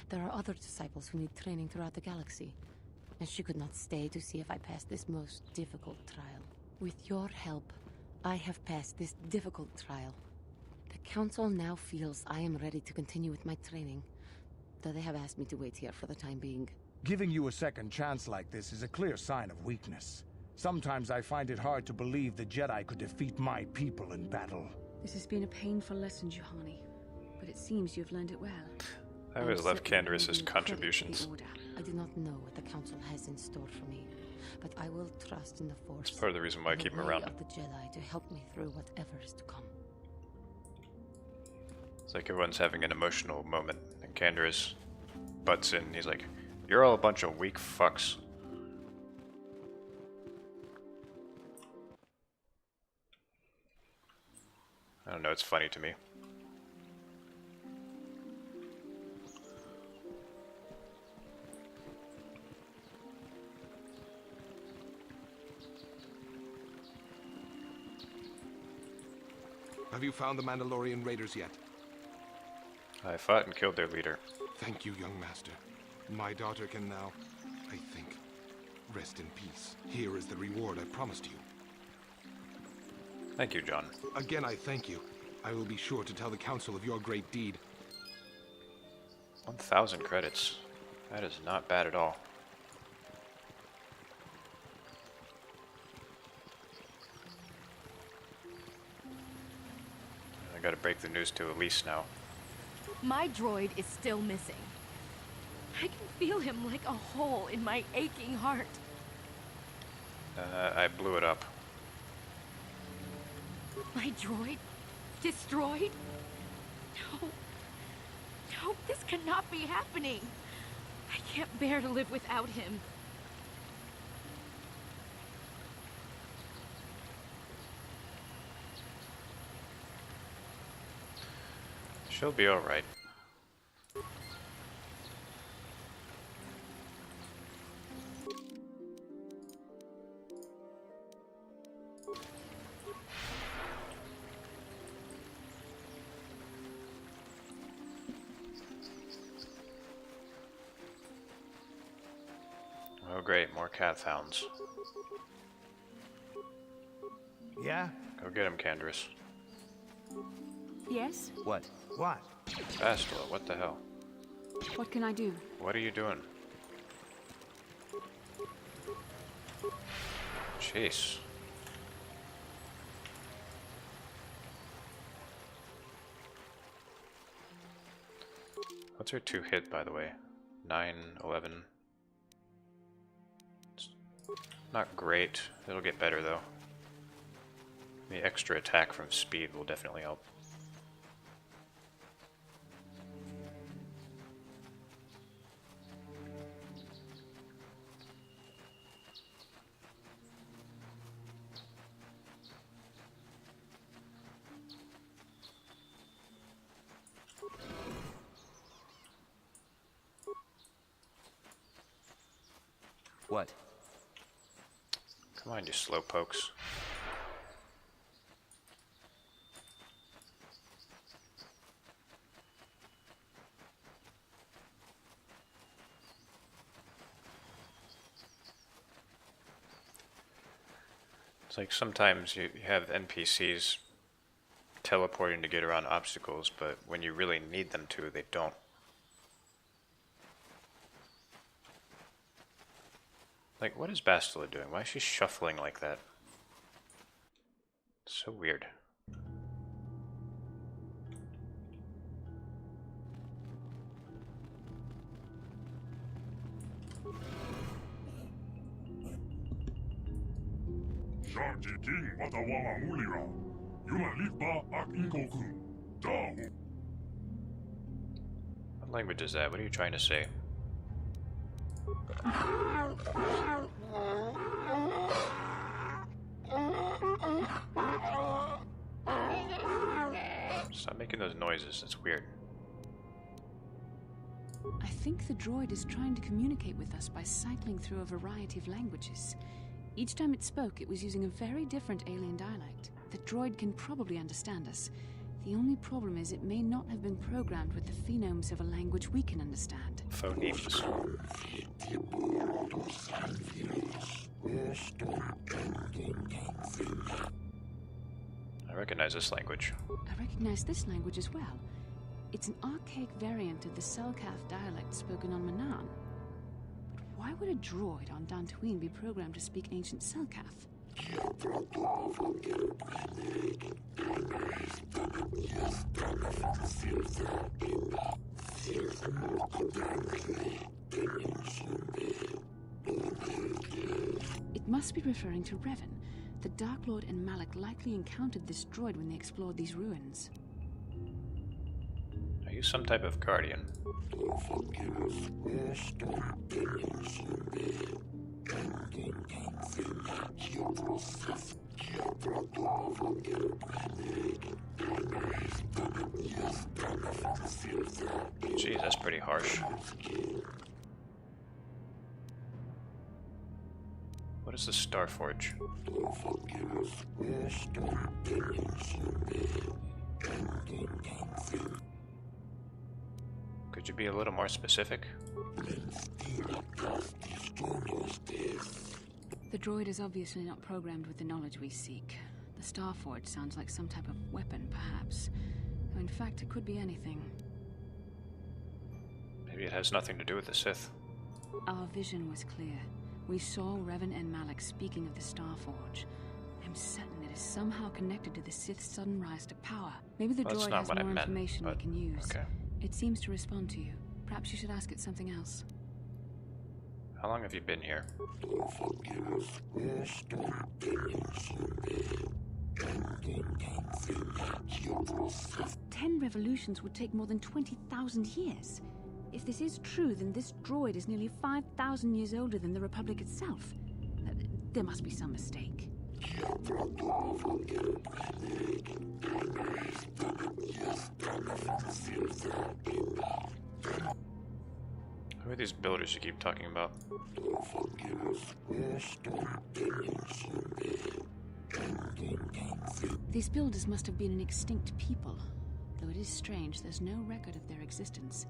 There are other disciples who need training throughout the galaxy, and she could not stay to see if I passed this most difficult trial. With your help, I have passed this difficult trial. The Council now feels I am ready to continue with my training, though they have asked me to wait here for the time being. Giving you a second chance like this is a clear sign of weakness. Sometimes I find it hard to believe the Jedi could defeat my people in battle. This has been a painful lesson, Juhani, but it seems you've learned it well. I always love Candace's contributions. I do not know what the Council has in store for me, but I will trust in the Force. It's part of the reason why I keep him around. Of the Jedi to help me through whatever is to come. It's like everyone's having an emotional moment, and Candace butts in. He's like, "You're all a bunch of weak fucks." I don't know, it's funny to me. Have you found the Mandalorian raiders yet? I fought and killed their leader. Thank you, young master. My daughter can now, I think, rest in peace. Here is the reward I promised you. Thank you, John. Again, I thank you. I will be sure to tell the Council of your great deed. 1,000 credits. That is not bad at all. I gotta break the news to Elise now. My droid is still missing. I can feel him like a hole in my aching heart. I blew it up. My droid? Destroyed? No. No, this cannot be happening. I can't bear to live without him. She'll be alright. Oh great, more cat hounds. Yeah? Go get him, Canderous. Yes? What? What? Bastila, what the hell? What can I do? What are you doing? Jeez. What's her 2 hit, by the way? 9, 11. It's not great. It'll get better, though. The extra attack from speed will definitely help. What? Come on, you slowpokes. It's like sometimes you have NPCs teleporting to get around obstacles, but when you really need them to, they don't. Like, what is Bastila doing? Why is she shuffling like that? It's so weird. What language is that? What are you trying to say? Stop making those noises, it's weird. I think the droid is trying to communicate with us by cycling through a variety of languages. Each time it spoke, it was using a very different alien dialect. The droid can probably understand us. The only problem is it may not have been programmed with the phonemes of a language we can understand. Phonemes. I recognize this language. I recognize this language as well. It's an archaic variant of the Selkath dialect spoken on Manaan. But why would a droid on Dantooine be programmed to speak ancient Selkath? It must be referring to Revan. The Dark Lord and Malak likely encountered this droid when they explored these ruins. Are you some type of guardian? Jeez, that's pretty harsh. What is the Starforge? Could you be a little more specific? The droid is obviously not programmed with the knowledge we seek. The Starforge sounds like some type of weapon, perhaps. Though in fact, it could be anything. Maybe it has nothing to do with the Sith. Our vision was clear. We saw Revan and Malak speaking of the Starforge. I'm certain it is somehow connected to the Sith's sudden rise to power. Maybe the droid has more information we can use. Okay. It seems to respond to you. Perhaps you should ask it something else. How long have you been here? 10 revolutions would take more than 20,000 years. If this is true, then this droid is nearly 5,000 years older than the Republic itself. There must be some mistake. Who are these builders you keep talking about? These builders must have been an extinct people, though it is strange there's no record of their existence.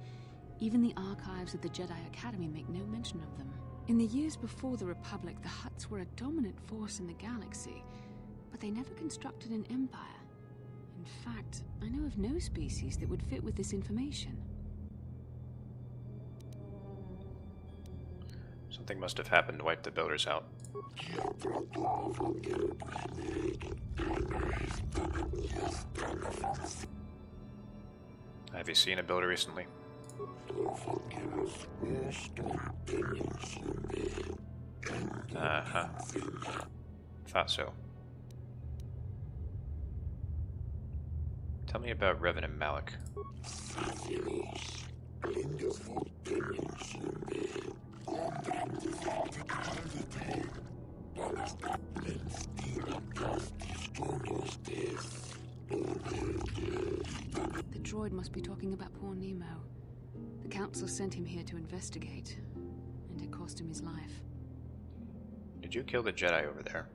Even the archives of the Jedi Academy make no mention of them. In the years before the Republic, the Hutts were a dominant force in the galaxy, but they never constructed an empire. In fact, I know of no species that would fit with this information. Something must have happened to wipe the builders out. Have you seen a builder recently? Uh-huh. Thought so. Tell me about Revan and Malik. The droid must be talking about poor Nemo. The Council sent him here to investigate, and it cost him his life. Did you kill the Jedi over there?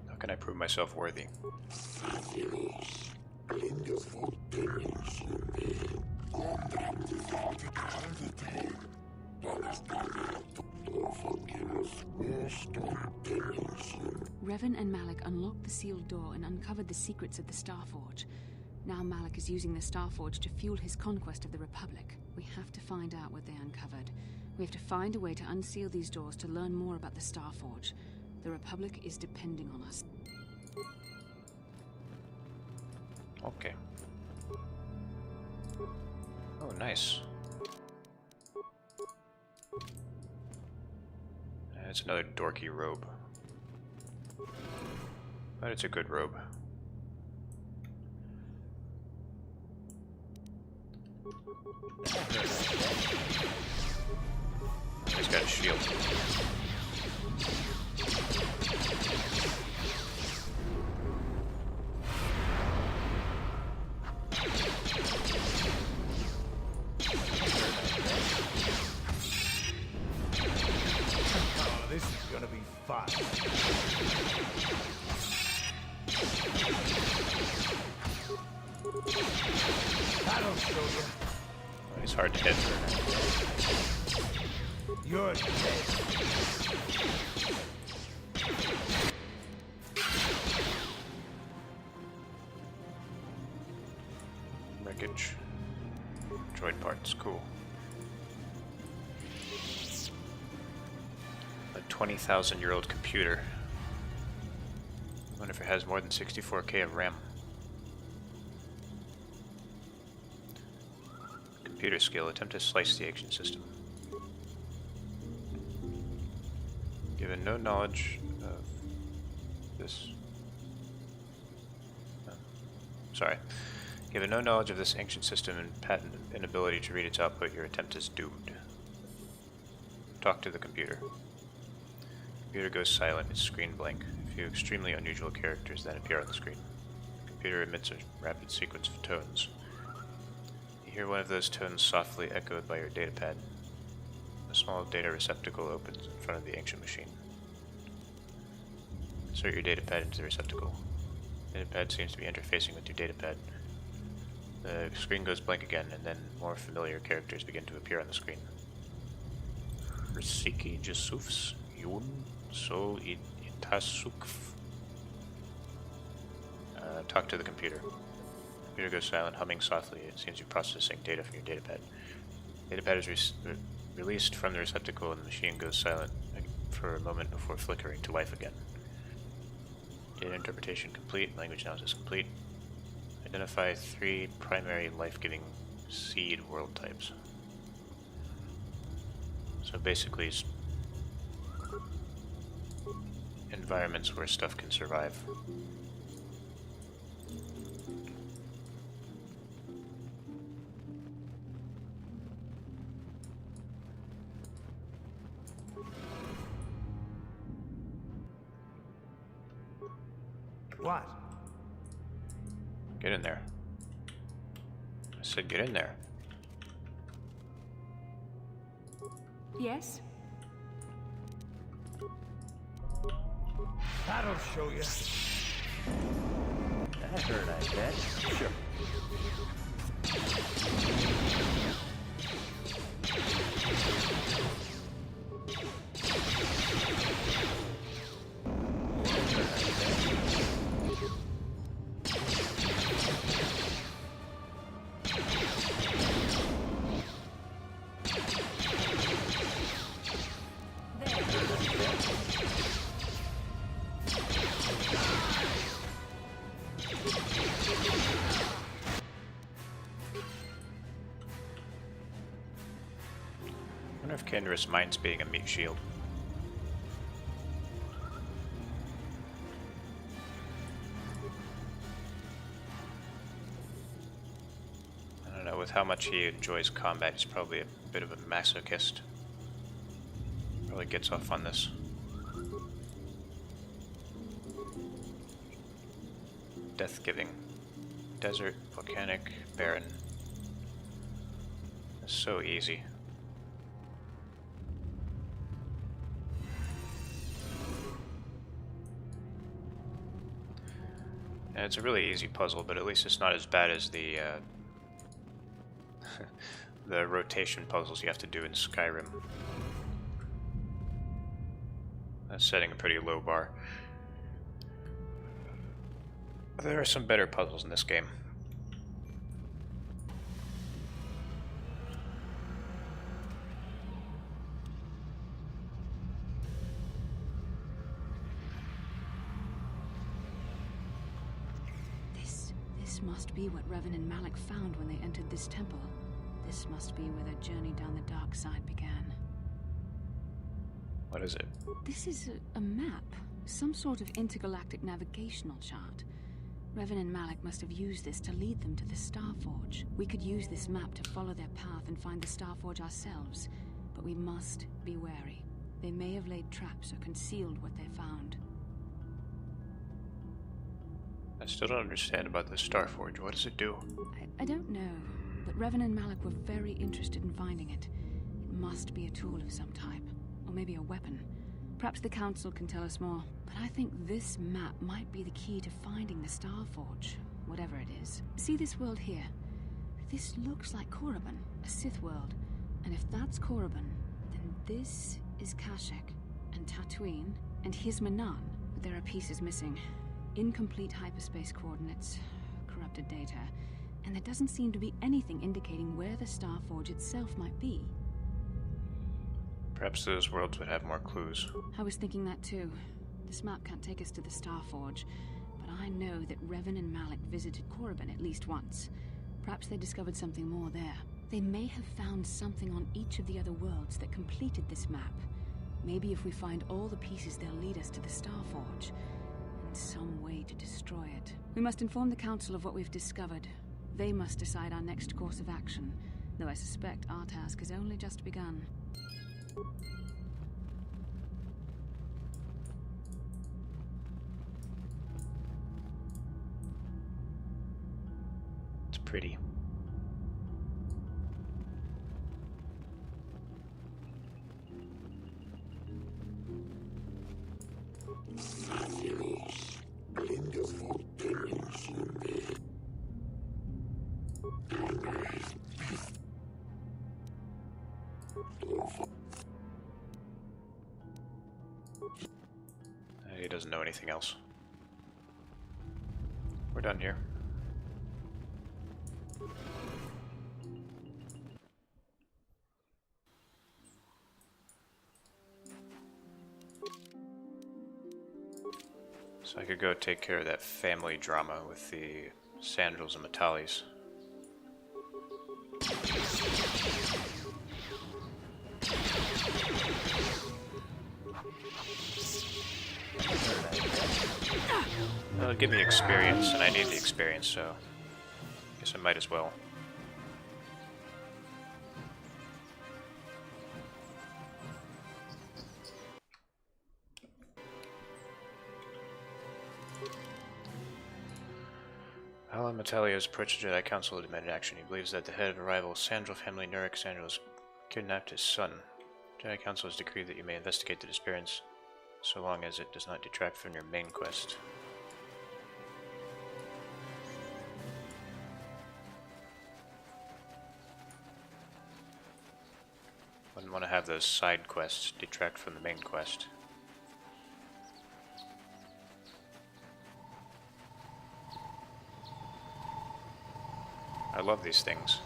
How can I prove myself worthy? Revan and Malik unlocked the sealed door and uncovered the secrets of the Starforge. Now Malik is using the Starforge to fuel his conquest of the Republic. We have to find out what they uncovered. We have to find a way to unseal these doors to learn more about the Starforge. The Republic is depending on us. Okay. Oh, nice. It's another dorky robe. But it's a good robe. He's got a shield. Oh, this is gonna be fun. That'll show you. Oh, he's hard to hit. You're dead. Wreckage. Droid parts, cool. A 20,000-year-old computer. I wonder if it has more than 64K of RAM. Computer skill. Attempt to slice the ancient system. Given no knowledge of this... sorry. Given no knowledge of this ancient system and patent inability to read its output, your attempt is doomed. Talk to the computer. Computer goes silent, its screen blank. A few extremely unusual characters then appear on the screen. The computer emits a rapid sequence of tones. You hear one of those tones softly echoed by your datapad. A small data receptacle opens in front of the ancient machine. Insert your datapad into the receptacle. The datapad seems to be interfacing with your datapad. The screen goes blank again, and then more familiar characters begin to appear on the screen. Risiki Jesufs Yun So Itasukf. Talk to the computer. The computer goes silent, humming softly. It seems to be processing data from your datapad. The datapad is released from the receptacle, and the machine goes silent for a moment before flickering to life again. Data interpretation complete. Language analysis complete. Identify 3 primary life-giving seed world types. So basically, environments where stuff can survive. What? Get in there. I said get in there. Yes? That'll show you. That hurt, I bet. Sure. I wonder if Kendra's minds being a meat shield. I don't know, with how much he enjoys combat, he's probably a bit of a masochist. Probably gets off on this. Death-giving. Desert, volcanic, barren. It's so easy. And it's a really easy puzzle, but at least it's not as bad as the the rotation puzzles you have to do in Skyrim. That's setting a pretty low bar. There are some better puzzles in this game. This must be what Revan and Malik found when they entered this temple. This must be where their journey down the dark side began. What is it? This is a map. Some sort of intergalactic navigational chart. Revan and Malik must have used this to lead them to the Starforge. We could use this map to follow their path and find the Starforge ourselves. But we must be wary. They may have laid traps or concealed what they found. I still don't understand about the Starforge. What does it do? I don't know, but Revan and Malik were very interested in finding it. It must be a tool of some type, or maybe a weapon. Perhaps the Council can tell us more, but I think this map might be the key to finding the Starforge, whatever it is. See this world here? This looks like Korriban, a Sith world. And if that's Korriban, then this is Kashyyyk, and Tatooine, and here's Manan, but there are pieces missing. Incomplete hyperspace coordinates, corrupted data, and there doesn't seem to be anything indicating where the Starforge itself might be. Perhaps those worlds would have more clues. I was thinking that too. This map can't take us to the Starforge, but I know that Revan and Malik visited Korriban at least once. Perhaps they discovered something more there. They may have found something on each of the other worlds that completed this map. Maybe if we find all the pieces, they'll lead us to the Starforge. Some way to destroy it. We must inform the Council of what we've discovered. They must decide our next course of action, though I suspect our task has only just begun. It's pretty. He doesn't know anything else. We're done here. So I could go take care of that family drama with the Sandals and Matalis. Well, it'll give me experience, and I need the experience, so I guess I might as well. Alan Matali has approached the Jedi Council to demand action. He believes that the head of the rival Sandral family, Nurik Sandral, has kidnapped his son. The Jedi Council has decreed that you may investigate the disappearance, so long as it does not detract from your main quest. Wouldn't want to have those side quests detract from the main quest. I love these things.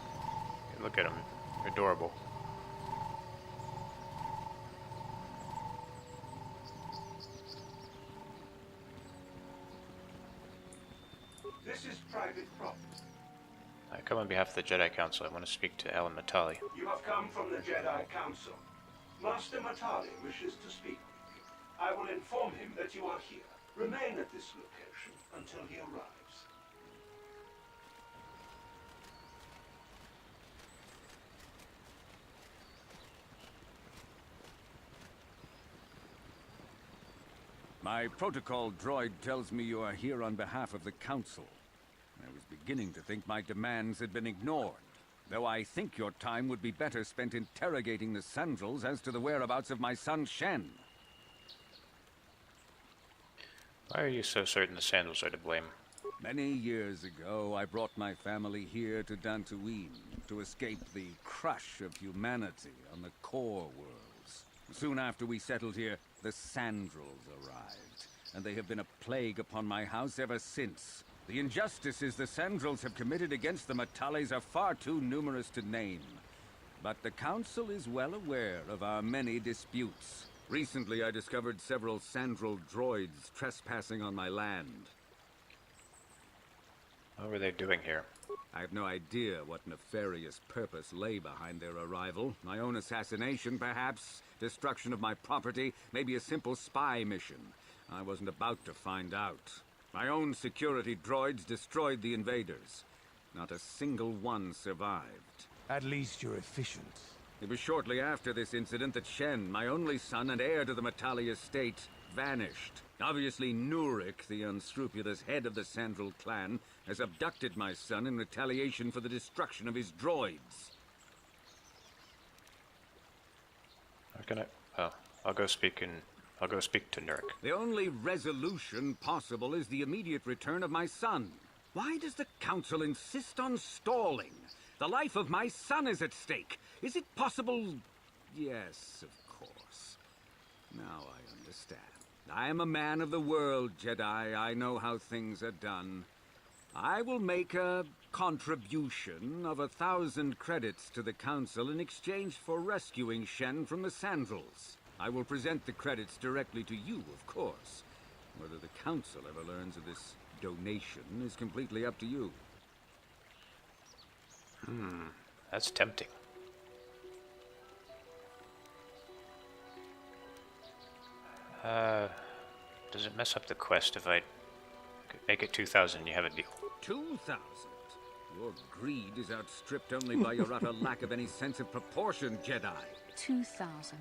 Look at them. They're adorable. This is private property. I come on behalf of the Jedi Council. I want to speak to Alan Matali. You have come from the Jedi Council. Master Matali wishes to speak with you. I will inform him that you are here. Remain at this location until he arrives. My protocol droid tells me you are here on behalf of the Council. I was beginning to think my demands had been ignored, though I think your time would be better spent interrogating the Sandrals as to the whereabouts of my son Shen. Why are you so certain the Sandals are to blame? Many years ago, I brought my family here to Dantooine to escape the crush of humanity on the KotOR worlds. Soon after we settled here, the Sandrals arrived, and they have been a plague upon my house ever since. The injustices the Sandrals have committed against the Matalis are far too numerous to name. But the Council is well aware of our many disputes. Recently, I discovered several Sandral droids trespassing on my land. What were they doing here? I have no idea what nefarious purpose lay behind their arrival. My own assassination, perhaps? Destruction of my property? Maybe a simple spy mission? I wasn't about to find out. My own security droids destroyed the invaders. Not a single one survived. At least you're efficient. It was shortly after this incident that Shen, my only son and heir to the Matali estate, vanished. Obviously, Nurik, the unscrupulous head of the Sandral clan, has abducted my son in retaliation for the destruction of his droids. I'll go speak to Nurik. The only resolution possible is the immediate return of my son. Why does the Council insist on stalling? The life of my son is at stake. Is it possible? Yes, of course. Now I understand. I am a man of the world, Jedi. I know how things are done. I will make a contribution of 1,000 credits to the Council in exchange for rescuing Shen from the Sandrals. I will present the credits directly to you, of course. Whether the Council ever learns of this donation is completely up to you. That's tempting. Does it mess up the quest if I make it 2,000 and you have a deal? 2,000? Your greed is outstripped only by your utter lack of any sense of proportion, Jedi. 2,000.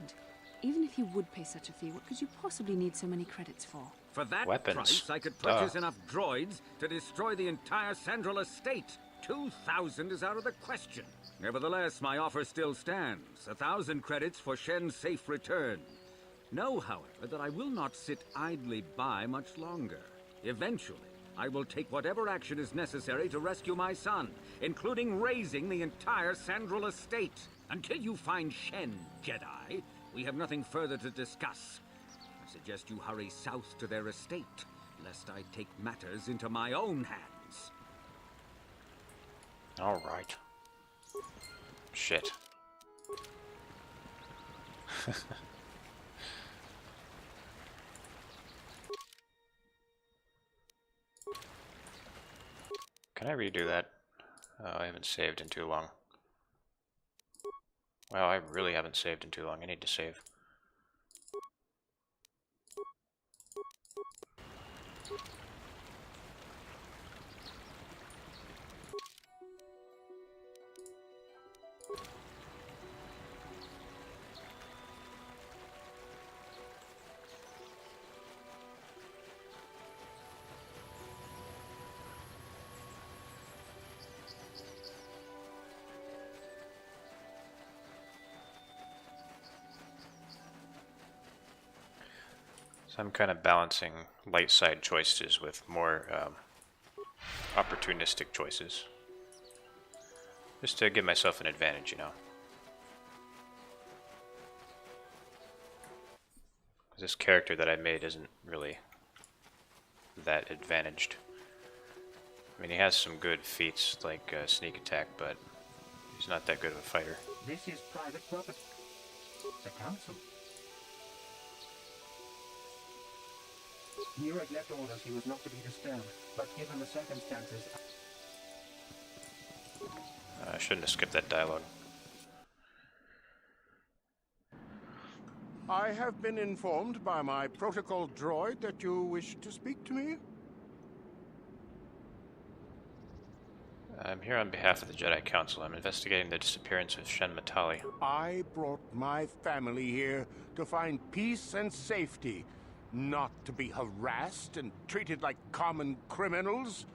Even if you would pay such a fee, what could you possibly need so many credits for? For that Weapons. price, I could purchase enough droids to destroy the entire Sandral estate. 2,000 is out of the question. Nevertheless, my offer still stands. 1,000 credits for Shen's safe return. Know, however, that I will not sit idly by much longer. Eventually, I will take whatever action is necessary to rescue my son, including razing the entire Sandral estate. Until you find Shen, Jedi, we have nothing further to discuss. I suggest you hurry south to their estate, lest I take matters into my own hands. All right. Shit. Can I redo that? Oh, I haven't saved in too long. Well, I really haven't saved in too long. I need to save. So I'm kind of balancing light side choices with more opportunistic choices. Just to give myself an advantage, you know. This character that I made isn't really that advantaged. I mean, he has some good feats like sneak attack, but he's not that good of a fighter. This is private property. The council. Nureg left orders he was not to be disturbed, but given the circumstances... I shouldn't have skipped that dialogue. I have been informed by my protocol droid that you wish to speak to me. I'm here on behalf of the Jedi Council. I'm investigating the disappearance of Shen Matali. I brought my family here to find peace and safety, not to be harassed and treated like common criminals.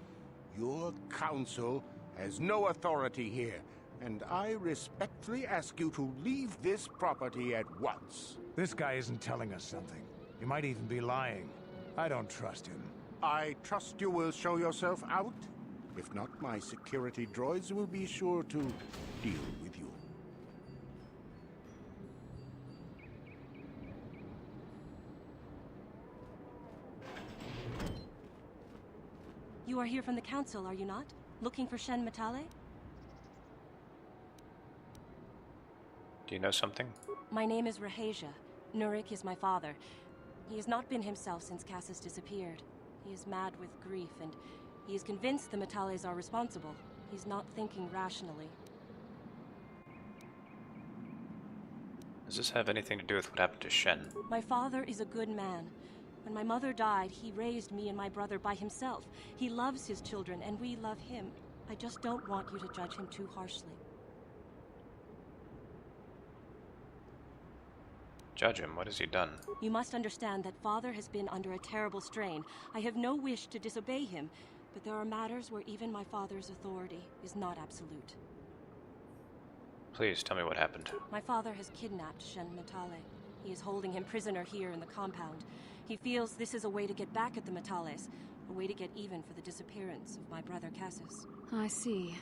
Your council has no authority here, and I respectfully ask you to leave this property at once. This guy isn't telling us something. He might even be lying. I don't trust him. I trust you will show yourself out. If not, my security droids will be sure to deal with you. You are here from the council, are you not? Looking for Shen Matale? Do you know something? My name is Rahasia. Nurik is my father. He has not been himself since Cassus disappeared. He is mad with grief, and he is convinced the Matales are responsible. He's not thinking rationally. Does this have anything to do with what happened to Shen? My father is a good man. When my mother died, he raised me and my brother by himself. He loves his children, and we love him. I just don't want you to judge him too harshly. Judge him? What has he done? You must understand that father has been under a terrible strain. I have no wish to disobey him, but there are matters where even my father's authority is not absolute. Please, tell me what happened. My father has kidnapped Shen Matale. He is holding him prisoner here in the compound. He feels this is a way to get back at the Matales, a way to get even for the disappearance of my brother Cassus. I see.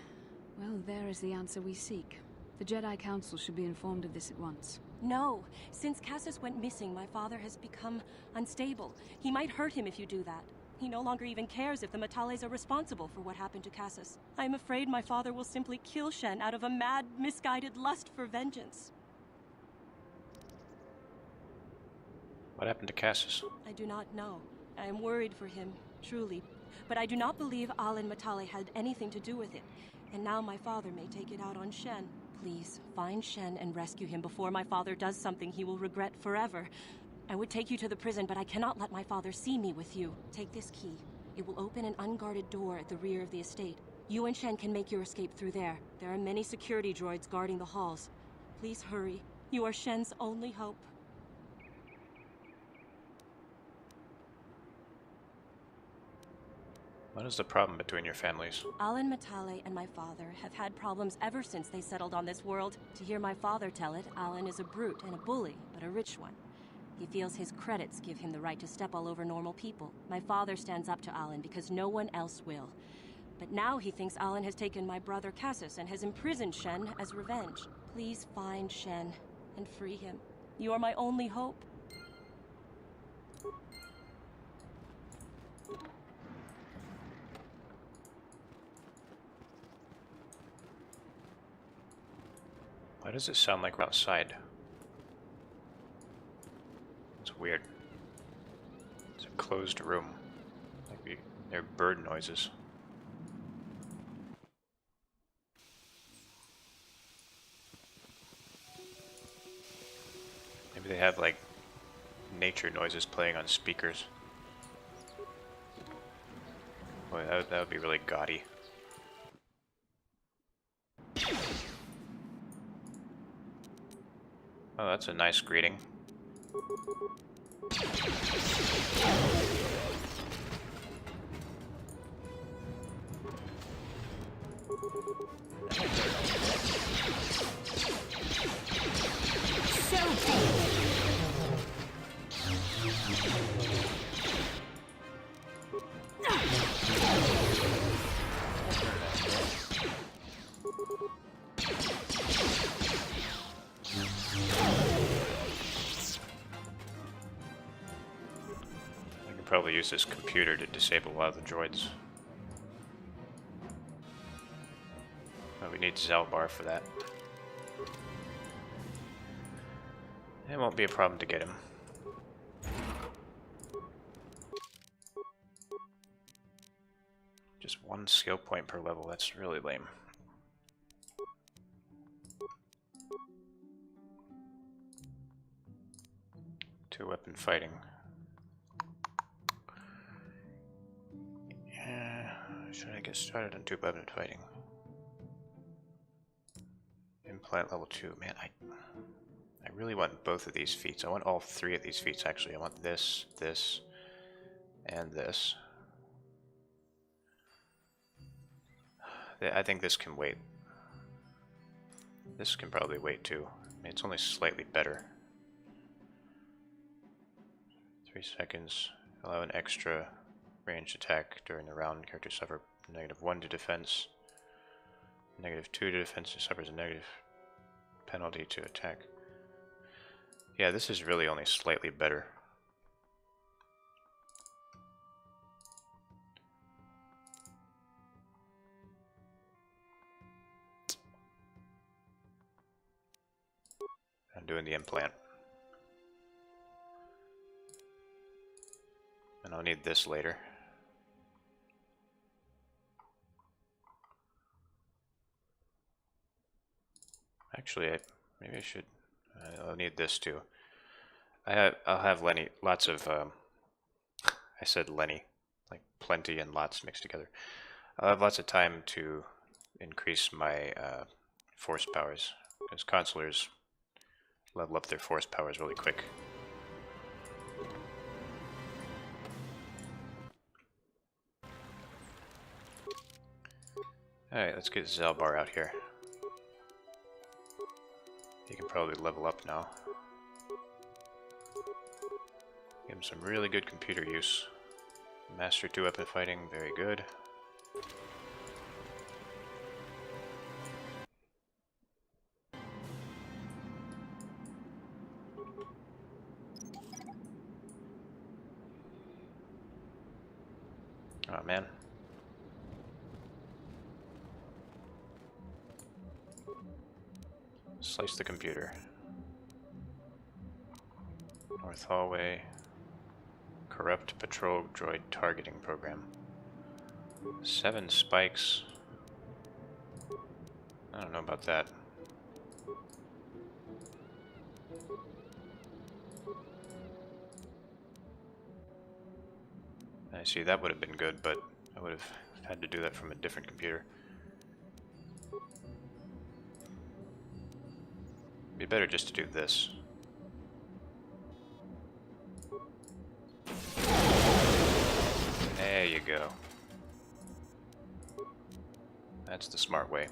Well, there is the answer we seek. The Jedi Council should be informed of this at once. No. Since Cassus went missing, my father has become unstable. He might hurt him if you do that. He no longer even cares if the Matales are responsible for what happened to Cassus. I am afraid my father will simply kill Shen out of a mad, misguided lust for vengeance. What happened to Cassus? I do not know. I am worried for him, truly. But I do not believe Alan Matale had anything to do with it. And now my father may take it out on Shen. Please, find Shen and rescue him before my father does something he will regret forever. I would take you to the prison, but I cannot let my father see me with you. Take this key. It will open an unguarded door at the rear of the estate. You and Shen can make your escape through there. There are many security droids guarding the halls. Please hurry. You are Shen's only hope. What is the problem between your families? Alan Matale and my father have had problems ever since they settled on this world. To hear my father tell it, Alan is a brute and a bully, but a rich one. He feels his credits give him the right to step all over normal people. My father stands up to Alan because no one else will. But now he thinks Alan has taken my brother Cassus and has imprisoned Shen as revenge. Please find Shen and free him. You are my only hope. Why does it sound like we're outside? It's weird. It's a closed room. Like they're bird noises. Maybe they have like nature noises playing on speakers. Boy, that would be really gaudy. Oh, that's a nice greeting. probably use this computer to disable a lot of the droids. But we need Zalbar for that. It won't be a problem to get him. Just one skill point per level, that's really lame. Two weapon fighting. Yeah, should I get started on two weapon fighting? Implant level 2. Man, I really want both of these feats. I want all three of these feats actually. I want this, this, and this. I think this can wait. This can probably wait too. I mean, it's only slightly better. 3 seconds. Allow an extra ranged attack during the round. Character suffer -1 to defense. -2 to defense. It suffers a negative penalty to attack. Yeah, this is really only slightly better. I'm doing the implant. And I'll need this later. Actually, maybe I should. I'll need this too. I'll have Lenny. Lots of. I said Lenny, like plenty and lots mixed together. I'll have lots of time to increase my force powers, because consulars level up their force powers really quick. Alright, let's get Zalbar out here. He can probably level up now. Give him some really good computer use. Master 2 weapon fighting, very good. Oh man. Slice the computer. North hallway. Corrupt patrol droid targeting program. 7 spikes. I don't know about that. I see, that would have been good, but I would have had to do that from a different computer. Be better just to do this. There you go. That's the smart way.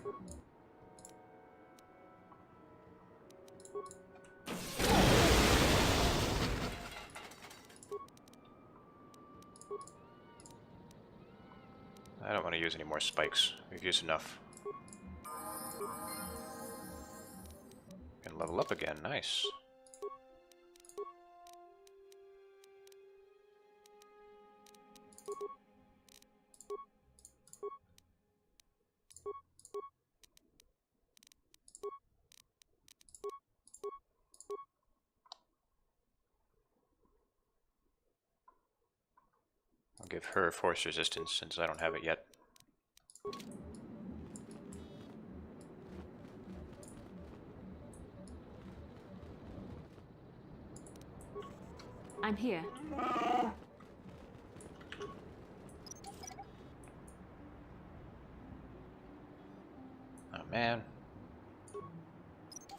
I don't want to use any more spikes. We've used enough. Can level up again. Nice. I'll give her force resistance since I don't have it yet. I'm here. Oh man.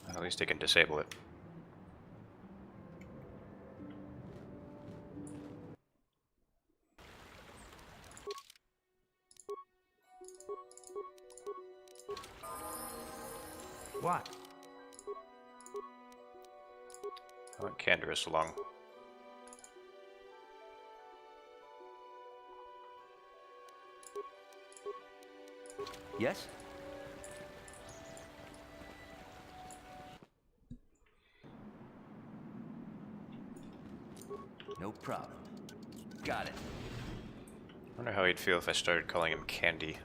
At least I can disable it. What? I want Canderous along. Yes? No problem. Got it. I wonder how he'd feel if I started calling him Candy.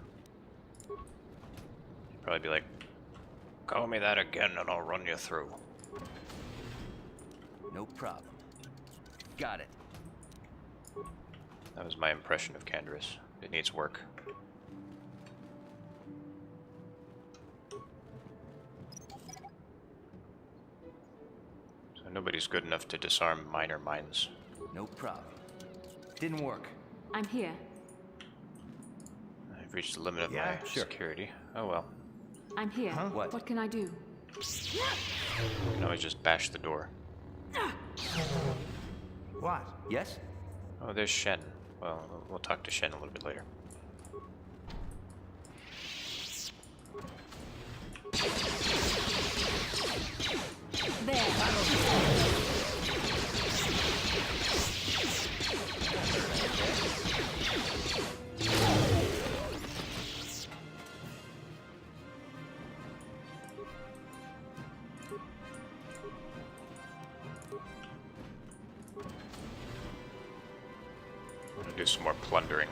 He'd probably be like, call me that again and I'll run you through. No problem. Got it. That was my impression of Canderous. It needs work. So nobody's good enough to disarm minor mines. No problem. Didn't work. I'm here. I've reached the limit of my security. Oh well. I'm here. Huh? What can I do? I can always just bash the door. What? Yes? Oh, there's Shen. Well, we'll talk to Shen a little bit later. Do some more plundering.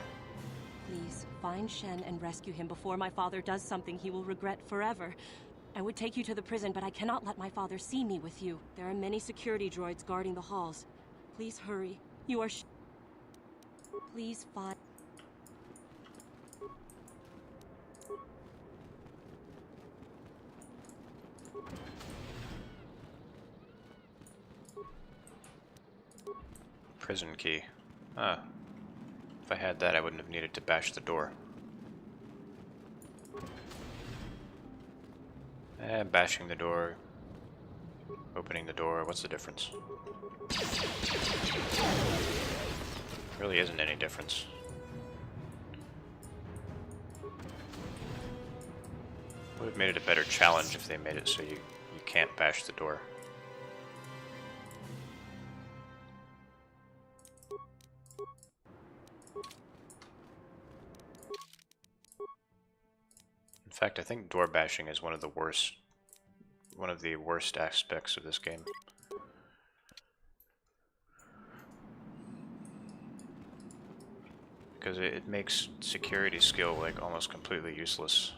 Please, find Shen and rescue him before my father does something he will regret forever. I would take you to the prison, but I cannot let my father see me with you. There are many security droids guarding the halls. Please hurry. You are Please find... Prison key. Ah. If I had that, I wouldn't have needed to bash the door. Bashing the door, opening the door, what's the difference? Really isn't any difference. Would have made it a better challenge if they made it so you can't bash the door. In fact, I think door bashing is one of the worst aspects of this game. Because it makes security skill like almost completely useless.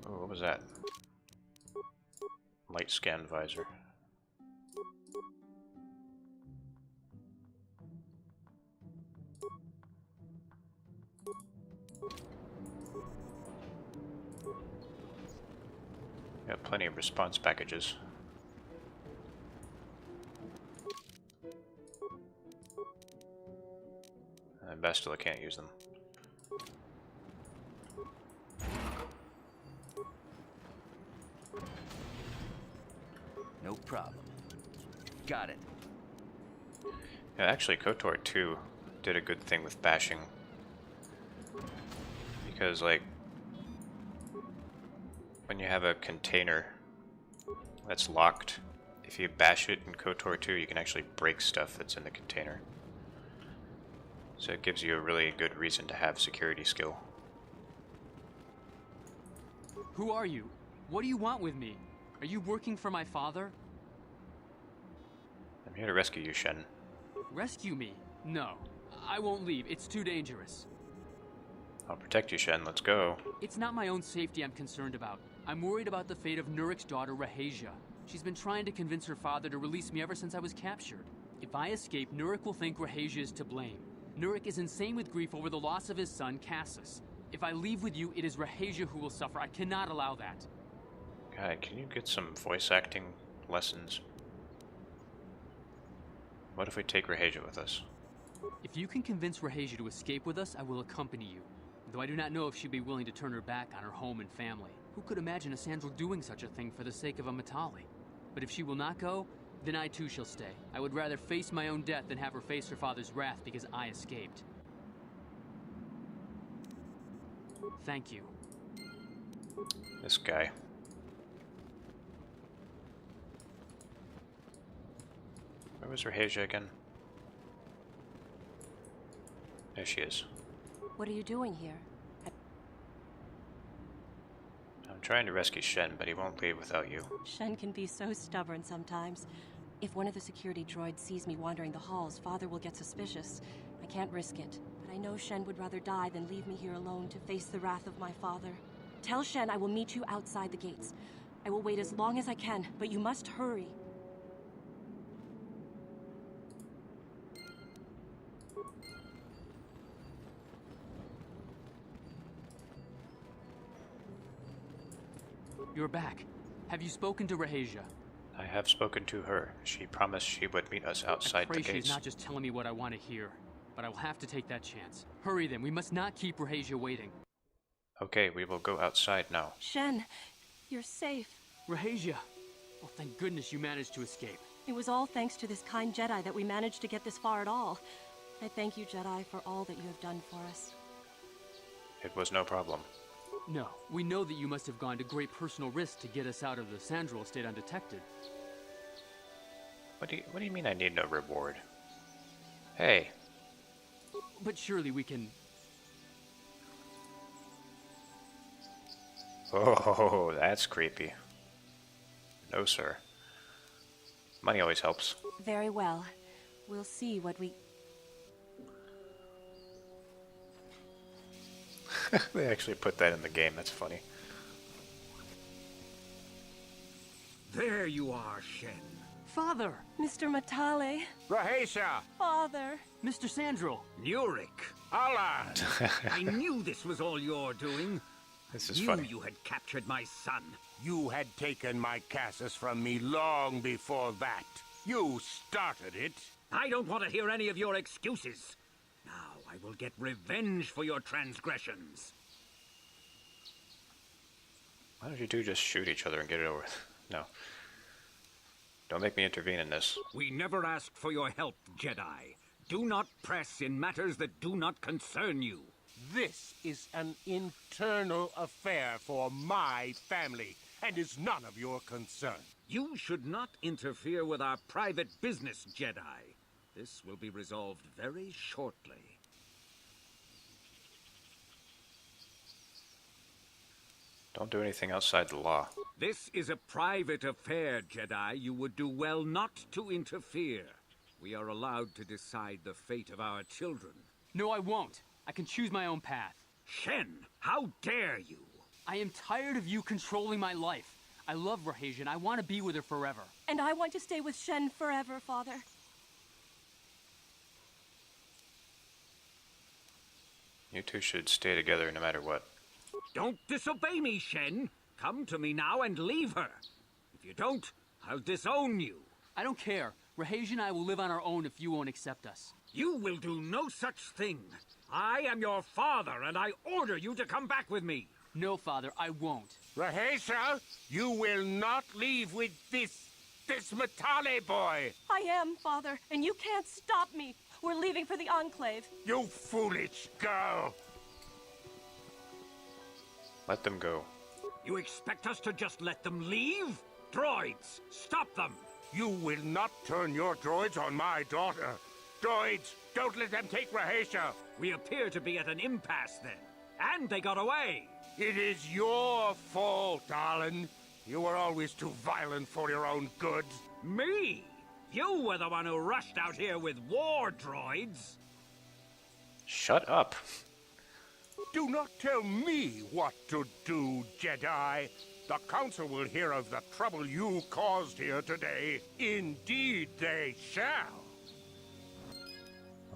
Oh, what was that? Light scan visor. Got plenty of response packages. Bastila can't use them. No problem. Got it. Yeah, actually, KotOR 2 did a good thing with bashing. Because, like, when you have a container that's locked, if you bash it in KotOR 2, you can actually break stuff that's in the container. So it gives you a really good reason to have security skill. Who are you? What do you want with me? Are you working for my father? I'm here to rescue you, Shen. Rescue me? No. I won't leave. It's too dangerous. I'll protect you, Shen. Let's go. It's not my own safety I'm concerned about. I'm worried about the fate of Nurik's daughter, Rahasia. She's been trying to convince her father to release me ever since I was captured. If I escape, Nurik will think Rahasia is to blame. Nurik is insane with grief over the loss of his son, Cassus. If I leave with you, it is Rahasia who will suffer. I cannot allow that. God, can you get some voice acting lessons? What if we take Rahasia with us? If you can convince Rahasia to escape with us, I will accompany you. Though I do not know if she'd be willing to turn her back on her home and family. Who could imagine a Sandral doing such a thing for the sake of a Matali? But if she will not go, then I too shall stay. I would rather face my own death than have her face her father's wrath because I escaped. Thank you. This guy. Where was Rahasia again? There she is. What are you doing here? I'm trying to rescue Shen, but he won't leave without you. Shen can be so stubborn sometimes. If one of the security droids sees me wandering the halls, Father will get suspicious. I can't risk it. But I know Shen would rather die than leave me here alone to face the wrath of my father. Tell Shen I will meet you outside the gates. I will wait as long as I can, but you must hurry. You're back. Have you spoken to Rahasia? I have spoken to her. She promised she would meet us outside the I pray gates. she's not just telling me what I want to hear, but I will have to take that chance. Hurry then, we must not keep Rahasia waiting. Okay, we will go outside now. Shen, you're safe. Rahasia! Well, thank goodness you managed to escape. It was all thanks to this kind Jedi that we managed to get this far at all. I thank you, Jedi, for all that you have done for us. It was no problem. No, we know that you must have gone to great personal risk to get us out of the Sandral estate undetected. What do you mean I need no reward? Hey. But surely we can... Oh, that's creepy. No, sir. Money always helps. Very well. We'll see what we... They actually put that in the game. That's funny. There you are, Shen. Father! Mr. Matale. Rahasia! Father! Mr. Sandral! Nurik! Alan! I knew this was all your doing. This is I funny. knew you had captured my son. You had taken my Casus from me long before that. You started it. I don't want to hear any of your excuses. Now I will get revenge for your transgressions. Why don't you two just shoot each other and get it over with? No. Don't make me intervene in this. We never asked for your help, Jedi. Do not press in matters that do not concern you. This is an internal affair for my family, and is none of your concern. You should not interfere with our private business, Jedi. This will be resolved very shortly. Don't do anything outside the law. This is a private affair, Jedi. You would do well not to interfere. We are allowed to decide the fate of our children. No, I won't. I can choose my own path. Shen, how dare you? I am tired of you controlling my life. I love Rahasia and I want to be with her forever. And I want to stay with Shen forever, Father. You two should stay together no matter what. Don't disobey me, Shen. Come to me now and leave her. If you don't, I'll disown you. I don't care. Rahasia and I will live on our own if you won't accept us. You will do no such thing. I am your father, and I order you to come back with me. No, Father, I won't. Rahasia, you will not leave with this Matale boy. I am, Father, and you can't stop me. We're leaving for the Enclave. You foolish girl. Let them go. You expect us to just let them leave? Droids, stop them! You will not turn your droids on my daughter. Droids, don't let them take Rahasia. We appear to be at an impasse then. And they got away. It is your fault, darling. You were always too violent for your own good. Me? You were the one who rushed out here with war droids. Shut up. Do not tell me what to do, Jedi. The Council will hear of the trouble you caused here today. Indeed they shall.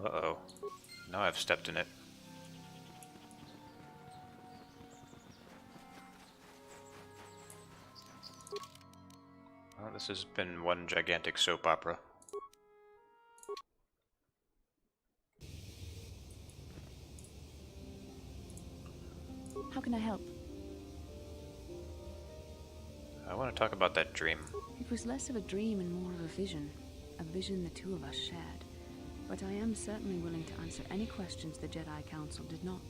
Uh-oh. Now I've stepped in it. Well, this has been one gigantic soap opera. How can I help? I want to talk about that dream. It was less of a dream and more of a vision the two of us shared. But I am certainly willing to answer any questions the Jedi Council did not.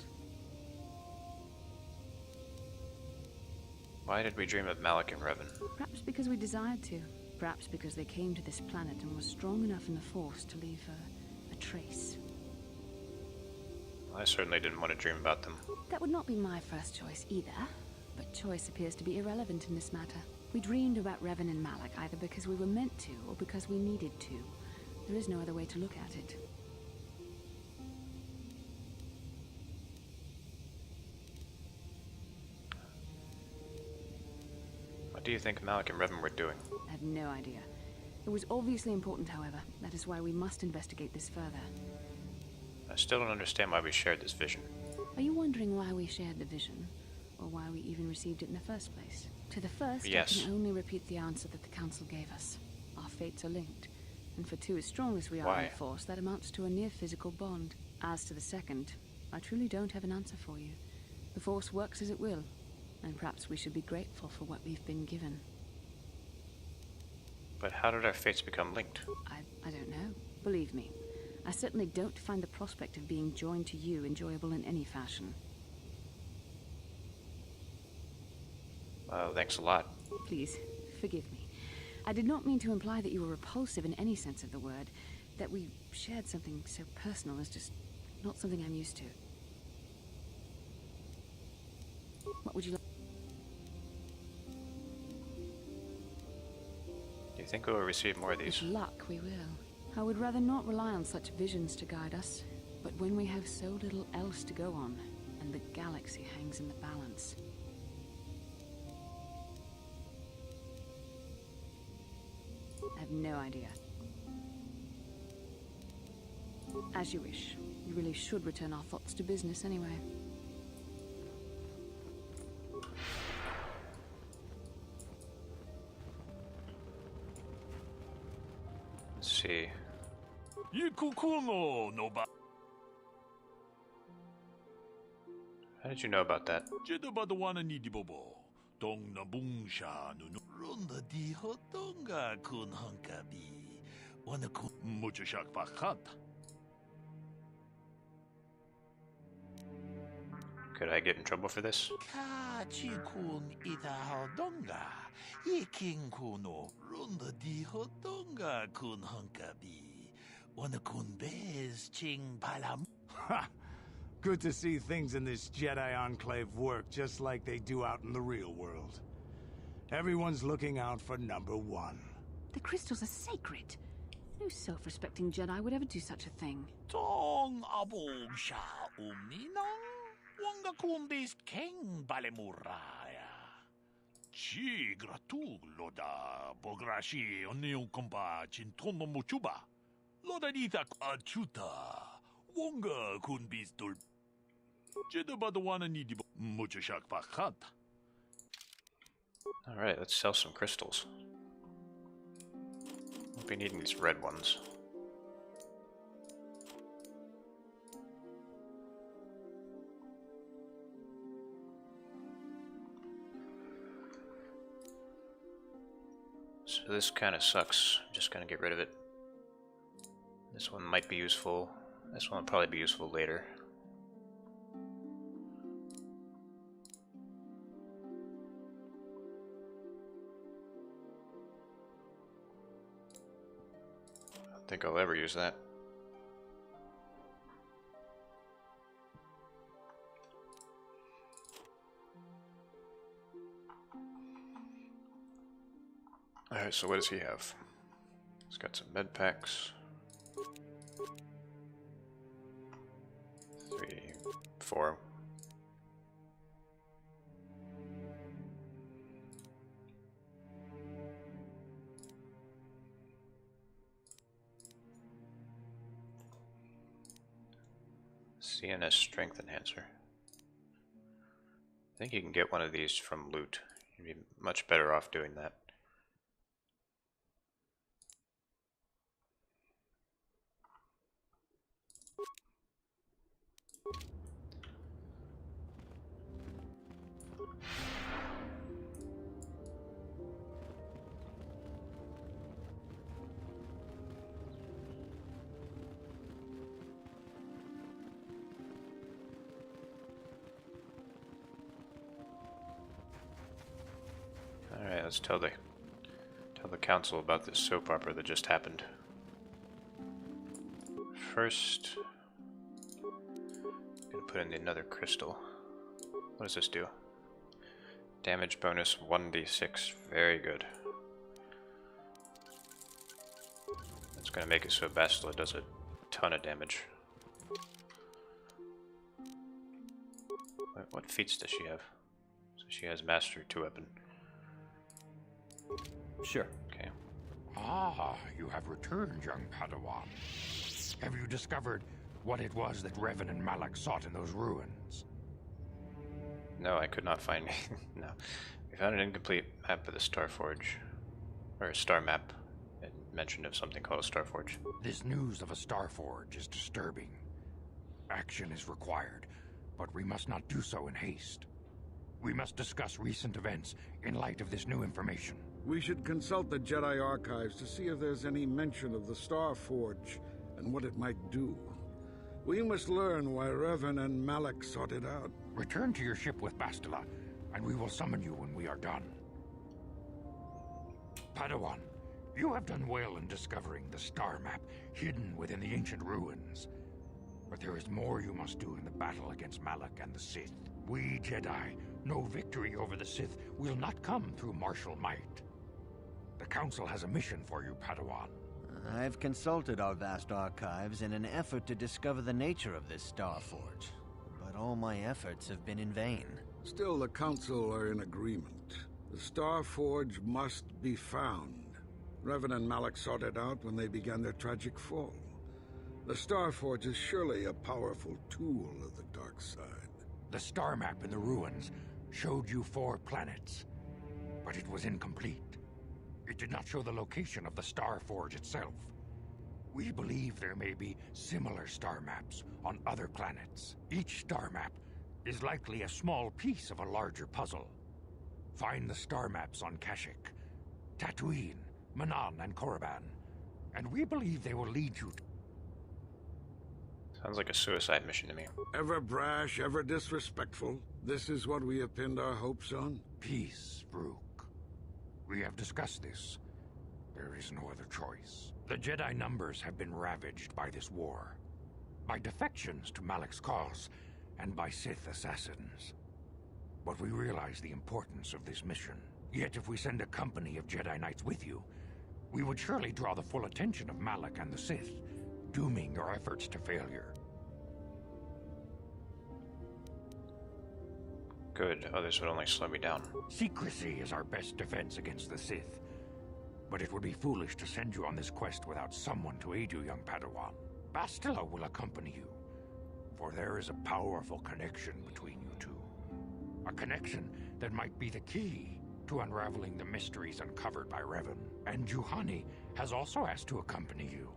Why did we dream of Malak and Revan? Perhaps because we desired to. Perhaps because they came to this planet and were strong enough in the Force to leave a trace. I certainly didn't want to dream about them. That would not be my first choice either. But choice appears to be irrelevant in this matter. We dreamed about Revan and Malak either because we were meant to or because we needed to. There is no other way to look at it. What do you think Malak and Revan were doing? I have no idea. It was obviously important, however. That is why we must investigate this further. I still don't understand why we shared this vision. Are you wondering why we shared the vision? Or why we even received it in the first place? To the first, yes. I can only repeat the answer that the Council gave us. Our fates are linked. And for two as strong as we are in the Force, that amounts to a near-physical bond. As to the second, I truly don't have an answer for you. The Force works as it will, and perhaps we should be grateful for what we've been given. But how did our fates become linked? I don't know. Believe me, I certainly don't find the prospect of being joined to you enjoyable in any fashion. Thanks a lot. Please, forgive me. I did not mean to imply that you were repulsive in any sense of the word. That we shared something so personal is just not something I'm used to. What would you like? Do you think we will receive more of these? With luck, we will. I would rather not rely on such visions to guide us. But when we have so little else to go on, and the galaxy hangs in the balance... I have no idea. As you wish. You really should return our thoughts to business anyway. Let's see. How did you know about that? Could I get in trouble for this? Ha! Good to see things in this Jedi Enclave work just like they do out in the real world. Everyone's looking out for number one. The crystals are sacred. No self-respecting Jedi would ever do such a thing. Alright, let's sell some crystals. Won't be needing these red ones. So this kind of sucks. I'm just gonna get rid of it. This one might be useful. This one will probably be useful later. I don't think I'll ever use that. Alright, so what does he have? He's got some med packs. 3, 4. CNS Strength Enhancer. I think you can get one of these from loot. You'd be much better off doing that. Alright, let's tell the council about this soap opera that just happened. First, I'm gonna put in another crystal. What does this do? Damage bonus 1d6. Very good. That's gonna make it so Bastila does a ton of damage. What feats does she have? So she has Master 2-weapon. Sure. Okay. Ah, you have returned, young Padawan. Have you discovered what it was that Revan and Malak sought in those ruins? No, I could not find no. We found an incomplete map of the Starforge. Or a star map. It mentioned of something called a Starforge. This news of a Starforge is disturbing. Action is required, but we must not do so in haste. We must discuss recent events in light of this new information. We should consult the Jedi archives to see if there's any mention of the Starforge and what it might do. We must learn why Revan and Malak sought it out. Return to your ship with Bastila, and we will summon you when we are done. Padawan, you have done well in discovering the star map hidden within the ancient ruins. But there is more you must do in the battle against Malak and the Sith. We Jedi know victory over the Sith will not come through martial might. The Council has a mission for you, Padawan. I've consulted our vast archives in an effort to discover the nature of this Starforge, but all my efforts have been in vain. Still, the Council are in agreement. The Starforge must be found. Revan and Malak sought it out when they began their tragic fall. The Starforge is surely a powerful tool of the dark side. The star map in the ruins showed you 4 planets, but it was incomplete. It did not show the location of the Starforge itself. We believe there may be similar star maps on other planets. Each star map is likely a small piece of a larger puzzle. Find the star maps on Kashyyyk, Tatooine, Manan, and Korriban, and we believe they will lead you to... Sounds like a suicide mission to me. Ever brash, ever disrespectful. This is what we have pinned our hopes on? Peace, Rook. We have discussed this. There is no other choice. The Jedi numbers have been ravaged by this war, by defections to Malak's cause, and by Sith assassins. But we realize the importance of this mission. Yet if we send a company of Jedi Knights with you, we would surely draw the full attention of Malak and the Sith, dooming your efforts to failure. Good. Others would only slow me down. Secrecy is our best defense against the Sith. But it would be foolish to send you on this quest without someone to aid you, young Padawan. Bastila will accompany you, for there is a powerful connection between you two. A connection that might be the key to unraveling the mysteries uncovered by Revan. And Juhani has also asked to accompany you.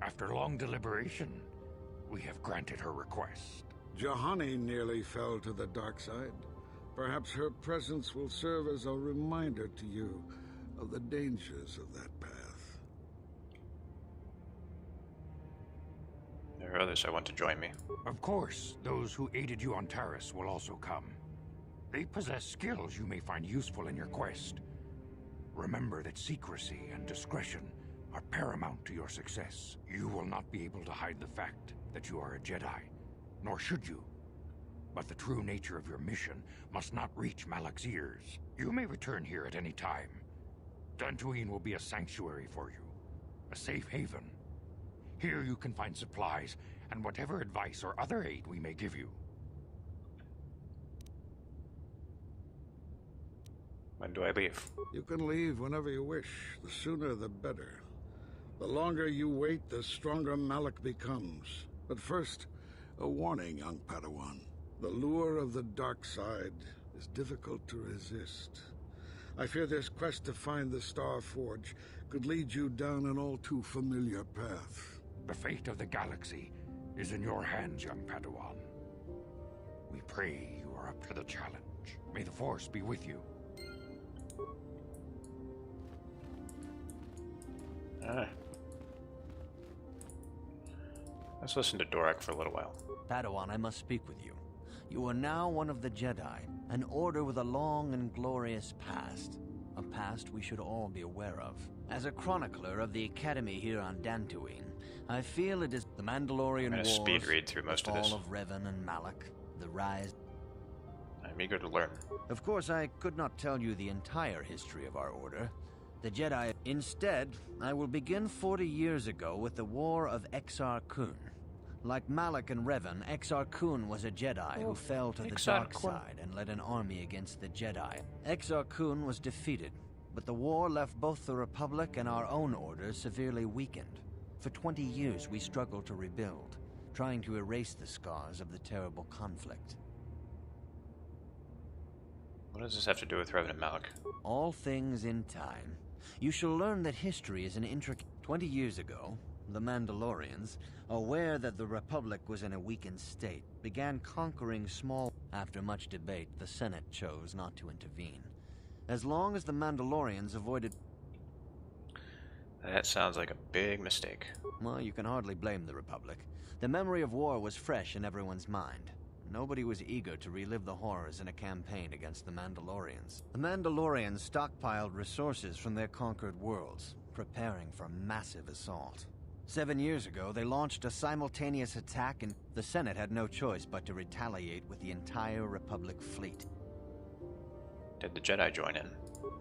After long deliberation, we have granted her request. Juhani nearly fell to the dark side. Perhaps her presence will serve as a reminder to you of the dangers of that path. There are others I want to join me. Of course, those who aided you on Taris will also come. They possess skills you may find useful in your quest. Remember that secrecy and discretion are paramount to your success. You will not be able to hide the fact that you are a Jedi, nor should you. But the true nature of your mission must not reach Malak's ears. You may return here at any time. Dantooine will be a sanctuary for you, a safe haven. Here you can find supplies and whatever advice or other aid we may give you. When do I leave? You can leave whenever you wish. The sooner the better. The longer you wait, the stronger Malak becomes. But first, a warning, young Padawan. The lure of the dark side is difficult to resist. I fear this quest to find the Starforge could lead you down an all too familiar path. The fate of the galaxy is in your hands, young Padawan. We pray you are up to the challenge. May the Force be with you. Let's listen to Dorak for a little while. Padawan, I must speak with you. You are now one of the Jedi, an order with a long and glorious past. A past we should all be aware of. As a chronicler of the Academy here on Dantooine, I feel it is the Mandalorian I'm gonna Wars, speed read through most the of this. fall of Revan and Malak, the rise... I'm eager to learn. Of course, I could not tell you the entire history of our order. The Jedi... Instead, I will begin 40 years ago with the War of Exar Kun. Like Malak and Revan, Exar Kun was a Jedi who fell to the dark side and led an army against the Jedi. Exar Kun was defeated, but the war left both the Republic and our own order severely weakened. For 20 years, we struggled to rebuild, trying to erase the scars of the terrible conflict. What does this have to do with Revan and Malak? All things in time. You shall learn that history is an intricate... 20 years ago, the Mandalorians, aware that the Republic was in a weakened state, began conquering small... After much debate, the Senate chose not to intervene. As long as the Mandalorians avoided... That sounds like a big mistake. Well, you can hardly blame the Republic. The memory of war was fresh in everyone's mind. Nobody was eager to relive the horrors in a campaign against the Mandalorians. The Mandalorians stockpiled resources from their conquered worlds, preparing for a massive assault. 7 years ago, they launched a simultaneous attack, and the Senate had no choice but to retaliate with the entire Republic fleet. Did the Jedi join in?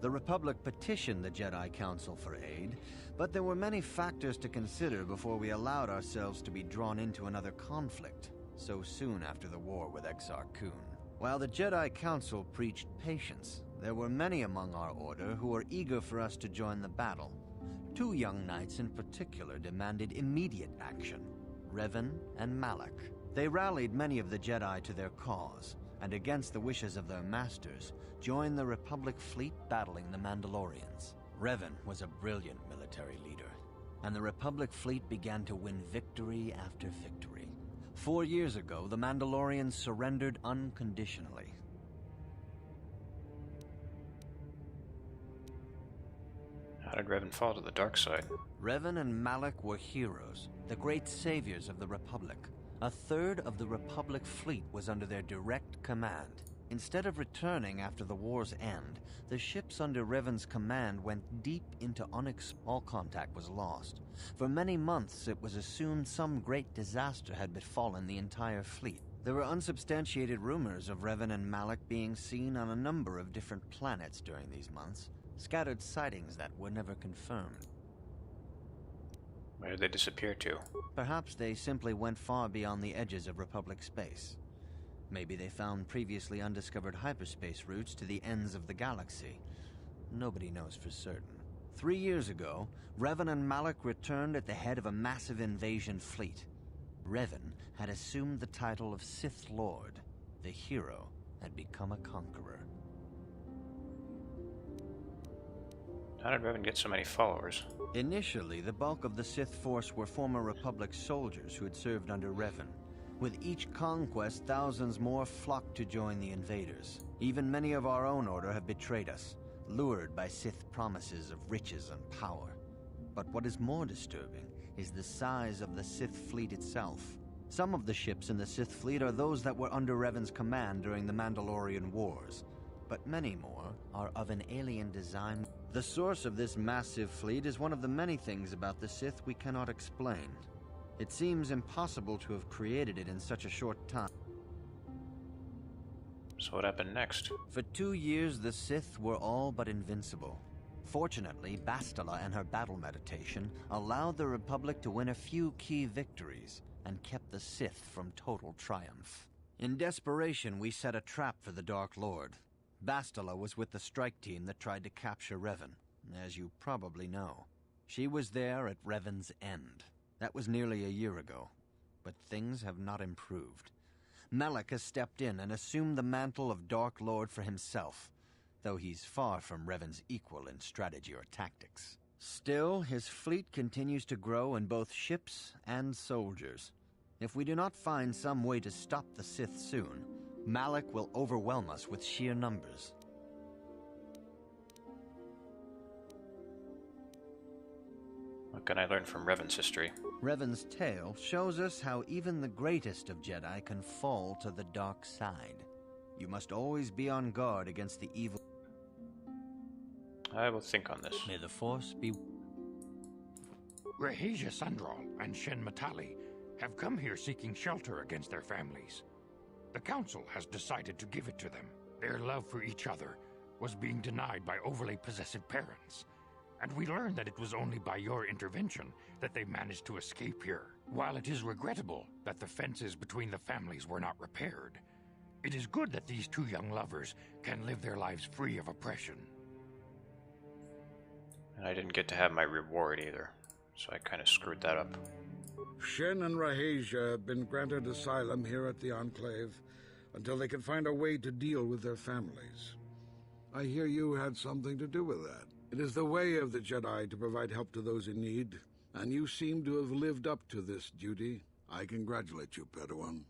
The Republic petitioned the Jedi Council for aid, but there were many factors to consider before we allowed ourselves to be drawn into another conflict, so soon after the war with Exar Kun. While the Jedi Council preached patience, there were many among our order who were eager for us to join the battle. 2 young knights in particular demanded immediate action, Revan and Malak. They rallied many of the Jedi to their cause, and against the wishes of their masters, joined the Republic fleet battling the Mandalorians. Revan was a brilliant military leader, and the Republic fleet began to win victory after victory. 4 years ago, the Mandalorians surrendered unconditionally. How did Revan fall to the dark side? Revan and Malak were heroes, the great saviors of the Republic. A third of the Republic fleet was under their direct command. Instead of returning after the war's end, the ships under Revan's command went deep into all contact was lost. For many months, it was assumed some great disaster had befallen the entire fleet. There were unsubstantiated rumors of Revan and Malak being seen on a number of different planets during these months, scattered sightings that were never confirmed. Where did they disappear to? Perhaps they simply went far beyond the edges of Republic space. Maybe they found previously undiscovered hyperspace routes to the ends of the galaxy. Nobody knows for certain. 3 years ago, Revan and Malak returned at the head of a massive invasion fleet. Revan had assumed the title of Sith Lord. The hero had become a conqueror. How did Revan get so many followers? Initially, the bulk of the Sith force were former Republic soldiers who had served under Revan. With each conquest, thousands more flocked to join the invaders. Even many of our own order have betrayed us, lured by Sith promises of riches and power. But what is more disturbing is the size of the Sith fleet itself. Some of the ships in the Sith fleet are those that were under Revan's command during the Mandalorian Wars, but many more are of an alien design. The source of this massive fleet is one of the many things about the Sith we cannot explain. It seems impossible to have created it in such a short time. So what happened next? For 2 years, the Sith were all but invincible. Fortunately, Bastila and her battle meditation allowed the Republic to win a few key victories and kept the Sith from total triumph. In desperation, we set a trap for the Dark Lord. Bastila was with the strike team that tried to capture Revan, as you probably know. She was there at Revan's end. That was nearly a year ago, but things have not improved. Malak has stepped in and assumed the mantle of Dark Lord for himself, though he's far from Revan's equal in strategy or tactics. Still, his fleet continues to grow in both ships and soldiers. If we do not find some way to stop the Sith soon, Malak will overwhelm us with sheer numbers. What can I learn from Revan's history? Revan's tale shows us how even the greatest of Jedi can fall to the dark side. You must always be on guard against the evil. I will think on this. May the Force be... Rahesia Sandral and Shen Matali have come here seeking shelter against their families. The Council has decided to give it to them. Their love for each other was being denied by overly possessive parents. And we learned that it was only by your intervention that they managed to escape here. While it is regrettable that the fences between the families were not repaired, it is good that these two young lovers can live their lives free of oppression. And I didn't get to have my reward either, so I kind of screwed that up. Shen and Rahesia have been granted asylum here at the Enclave until they can find a way to deal with their families. I hear you had something to do with that. It is the way of the Jedi to provide help to those in need, and you seem to have lived up to this duty. I congratulate you, Padawan.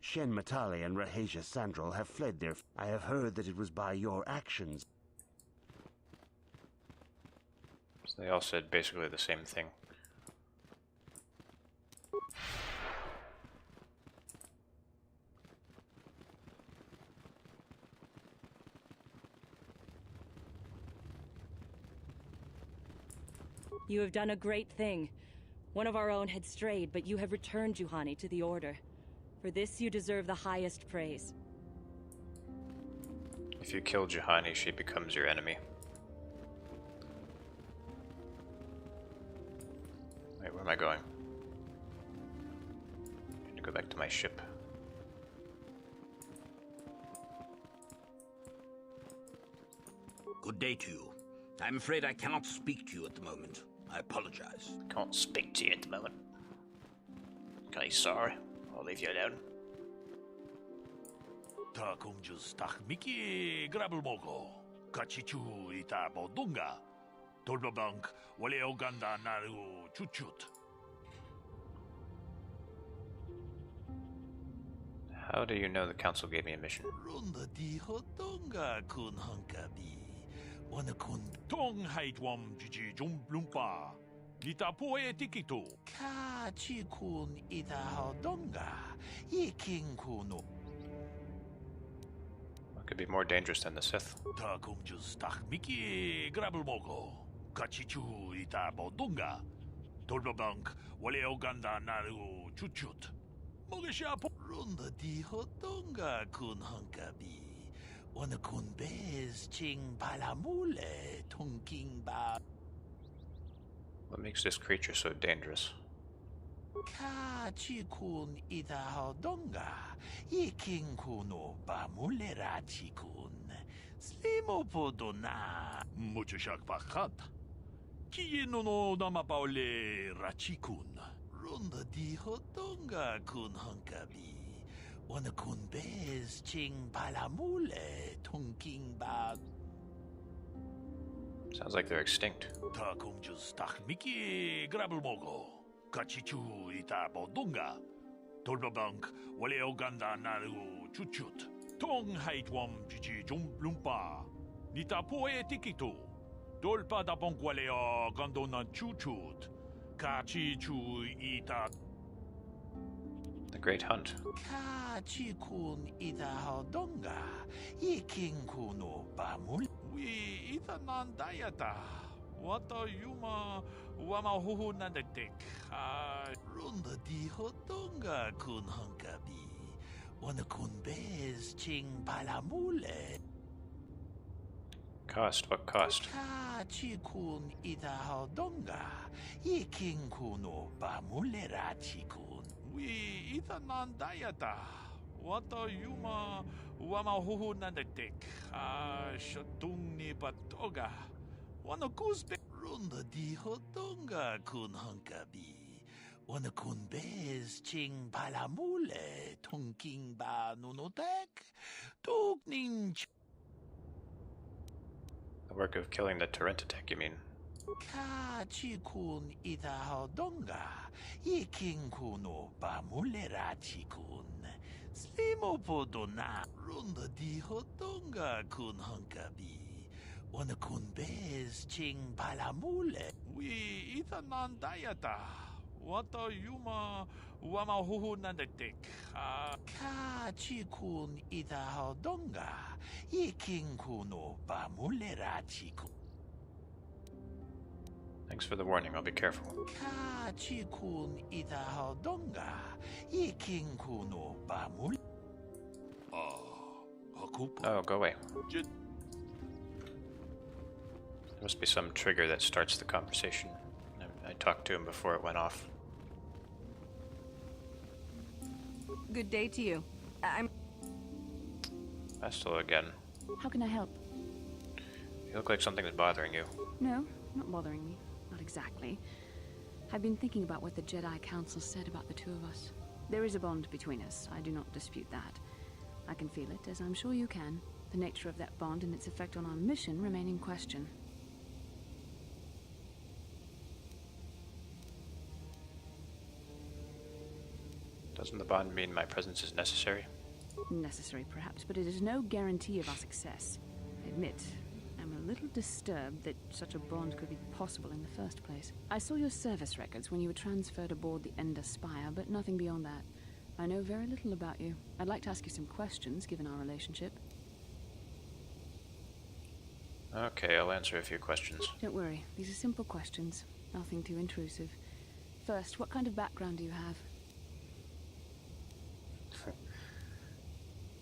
Shen Matali and Rahesia Sandral have fled their... I have heard that it was by your actions. So they all said basically the same thing. You have done a great thing. One of our own had strayed, but you have returned Juhani to the Order. For this, you deserve the highest praise. If you kill Juhani, she becomes your enemy. Wait, where am I going? I need to go back to my ship. Good day to you. I'm afraid I cannot speak to you at the moment. I apologize. Can't speak to you at the moment. Okay, sorry. I'll leave you alone. Takumjus takmiki grabulmogo. Kachichu ita bodunga. Tolbabank wale oganda naru chuchut. How do you know the council gave me a mission? Runda di hotonga kun hankabi. Wana kun tong haitwam jiji jumblumpa. Nita poe tikito. Kachi kun ita hodonga. Iking kuno. What could be more dangerous than the Sith? Takumjus takmiki grabulmogo. Kachichu ita bodunga. Tolbabank wale oganda naru chuchut. Mogesha po. Runda di hotonga kun hankabi. Wana kun bez ching palamule tongking ba. What makes this creature so dangerous? Kachi kun ita hodonga. Iking kuno ba mulerachi kun. Slimo podona. Mucho shak pakat. Kieno no dama paule rachikun. Runda di hodonga kun hankabi. Wana kun bez ching palamule tongking ba. Sounds like they're extinct. Takumjus takmiki grabulmogo. Kachichu ita bodunga. Tolbabank wale oganda naru chuchut. Tong haitwam jiji jumblumpa. Nita poe tikito. Dolpa da bonk wale o gandona chuchut. Kachichu ita. The Great Hunt. Kachi kun ita hodonga. Iking kuno bamul. We ita nandayata. Wata yuma wama huhu nandetek. Runda di hodonga kun hankabi. Wana kun bez ching palamule. Cost? What cost? Kachi kun ita hodonga. Iking kuno bamule rachi kun. We ita nandayata. Wata yuma wama huhu nandetek. Shatung ni patoga. Wana kuspe. Runda di hodonga kun hankabi. Wana kun bez ching palamule tongking ba nunotek. Tuk ninch. The work of killing the Terentatek, you mean? Kachi kun ita hodonga. Iking kuno ba mulerachi kun. Slimo podona. Runda di hodonga kun hankabi. Wana kun bez ching palamule. We ita nandayata. Wata yuma wama huhu nandetek. Kachi kun ita hodonga. Iking kuno ba mulerachi kun. Thanks for the warning, I'll be careful. Kachi kun ita hodonga. Iking kuno ba mul. Oh, go away. There must be some trigger that starts the conversation. I talked to him before it went off. Good day to you. I'm... Vestal again. How can I help? You look like something is bothering you. No, not bothering me. Not exactly. I've been thinking about what the Jedi Council said about the two of us. There is a bond between us. I do not dispute that. I can feel it, as I'm sure you can. The nature of that bond and its effect on our mission remain in question. Doesn't the bond mean my presence is necessary? Necessary, perhaps, but it is no guarantee of our success. I admit, I'm a little disturbed that such a bond could be possible in the first place. I saw your service records when you were transferred aboard the Ender Spire, but nothing beyond that. I know very little about you. I'd like to ask you some questions, given our relationship. Okay, I'll answer a few questions. Don't worry, these are simple questions. Nothing too intrusive. First, what kind of background do you have?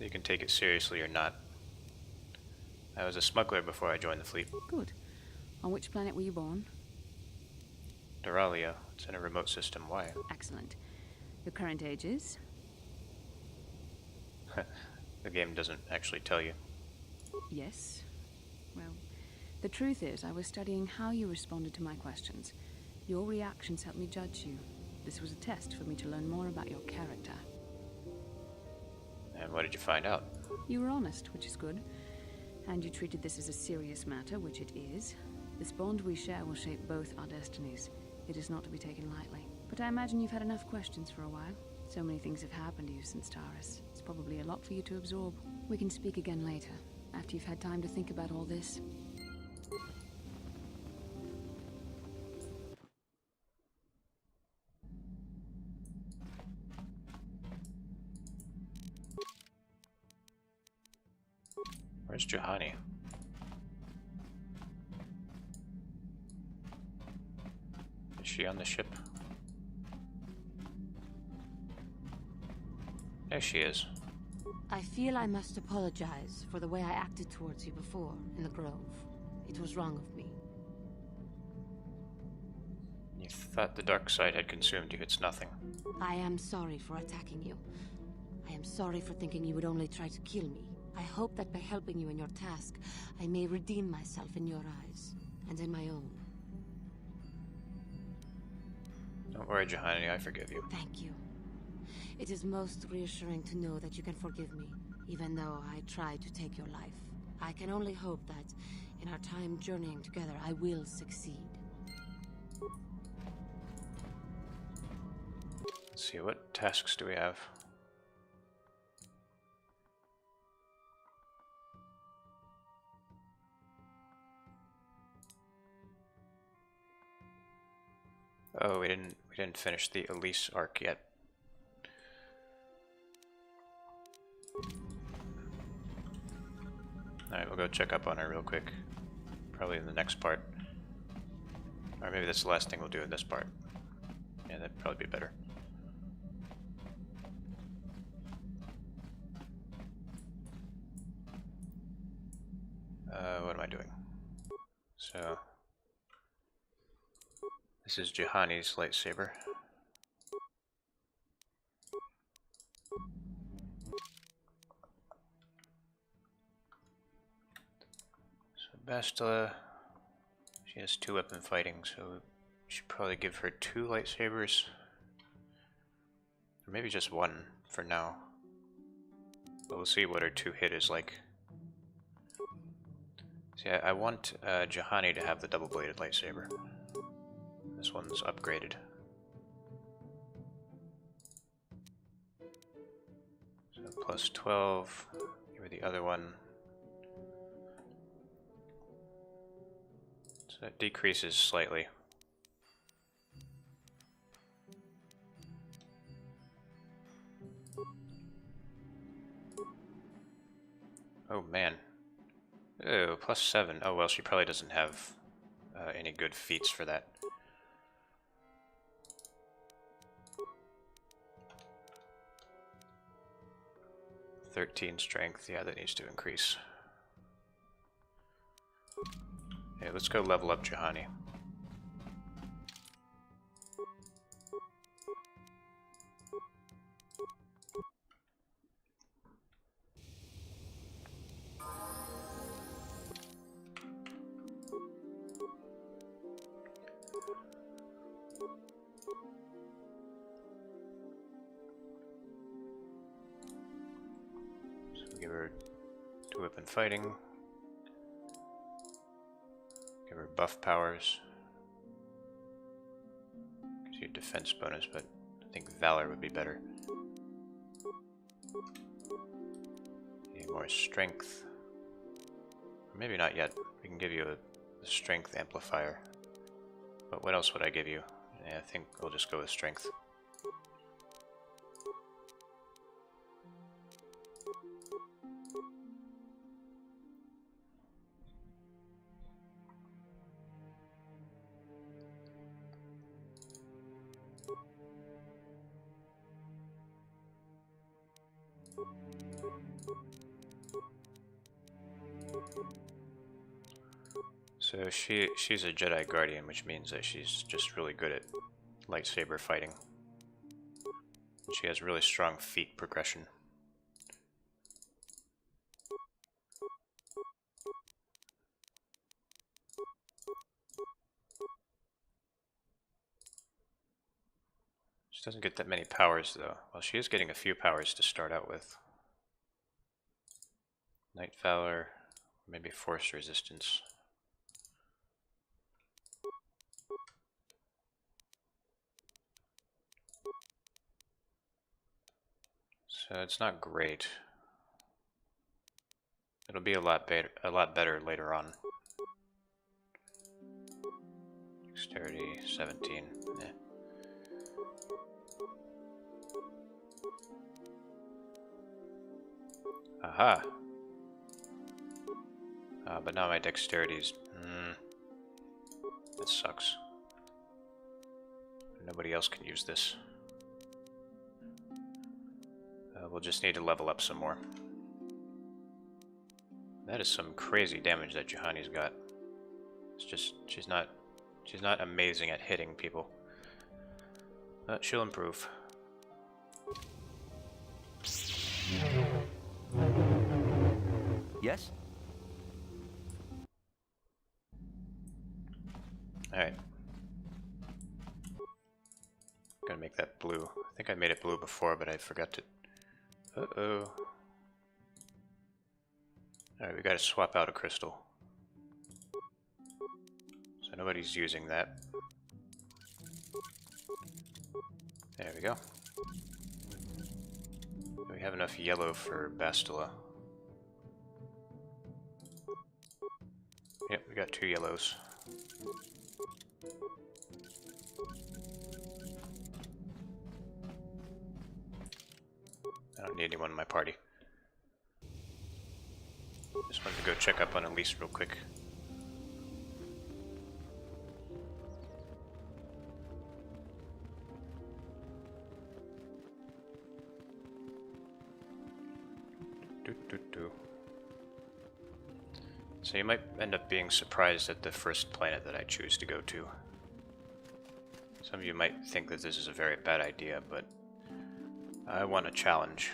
You can take it seriously or not. I was a smuggler before I joined the fleet. Good. On which planet were you born? Doralia. It's in a remote system. Why? Excellent. Your current age is? The game doesn't actually tell you. Yes. Well, the truth is, I was studying how you responded to my questions. Your reactions helped me judge you. This was a test for me to learn more about your character. And what did you find out? You were honest, which is good. And you treated this as a serious matter, which it is. This bond we share will shape both our destinies. It is not to be taken lightly. But I imagine you've had enough questions for a while. So many things have happened to you since Taurus. It's probably a lot for you to absorb. We can speak again later, after you've had time to think about all this. Where's Juhani? Is she on the ship? There she is. I feel I must apologize for the way I acted towards you before in the Grove. It was wrong of me. You thought the dark side had consumed you. It's nothing. I am sorry for attacking you. I am sorry for thinking you would only try to kill me. I hope that by helping you in your task, I may redeem myself in your eyes, and in my own. Don't worry, Juhani, I forgive you. Thank you. It is most reassuring to know that you can forgive me, even though I tried to take your life. I can only hope that, in our time journeying together, I will succeed. Let's see, what tasks do we have? Oh, we didn't finish the Elise arc yet. Alright, we'll go check up on her real quick. Probably in the next part. Or maybe that's the last thing we'll do in this part. Yeah, that'd probably be better. What am I doing? So... this is Juhani's lightsaber. So Bastila, she has 2 weapon fighting, so we should probably give her 2 lightsabers. Or maybe just 1 for now. But we'll see what her 2 hit is like. See, I want Juhani to have the double-bladed lightsaber. This one's upgraded. So plus 12. Give her the other one. So it decreases slightly. Oh man. Oh, plus 7. Oh well, she probably doesn't have any good feats for that. 13 strength. Yeah, that needs to increase. Okay, let's go level up Juhani. So give her 2-weapon fighting. Give her buff powers. Gives you a defense bonus, but I think Valor would be better. Need more strength. Or maybe not yet. We can give you a strength amplifier. But what else would I give you? Yeah, I think we'll just go with strength. So she's a Jedi Guardian, which means that she's just really good at lightsaber fighting. She has really strong feat progression. She doesn't get that many powers though. Well, she is getting a few powers to start out with. Night Valor, maybe Force Resistance. So it's not great. It'll be a lot better later on. Dexterity 17. Eh. Aha. But now my dexterity's. That sucks. Nobody else can use this. We'll just need to level up some more. That is some crazy damage that Juhani's got. It's just she's not amazing at hitting people. But she'll improve. Yes? Alright. Gonna make that blue. I think I made it blue before, but I forgot to. Uh-oh. Alright, we gotta swap out a crystal. So nobody's using that. There we go. Do we have enough yellow for Bastila? Yep, we got 2 yellows. I don't need anyone in my party. Just wanted to go check up on Elise real quick. So you might end up being surprised at the first planet that I choose to go to. Some of you might think that this is a very bad idea, but I want a challenge.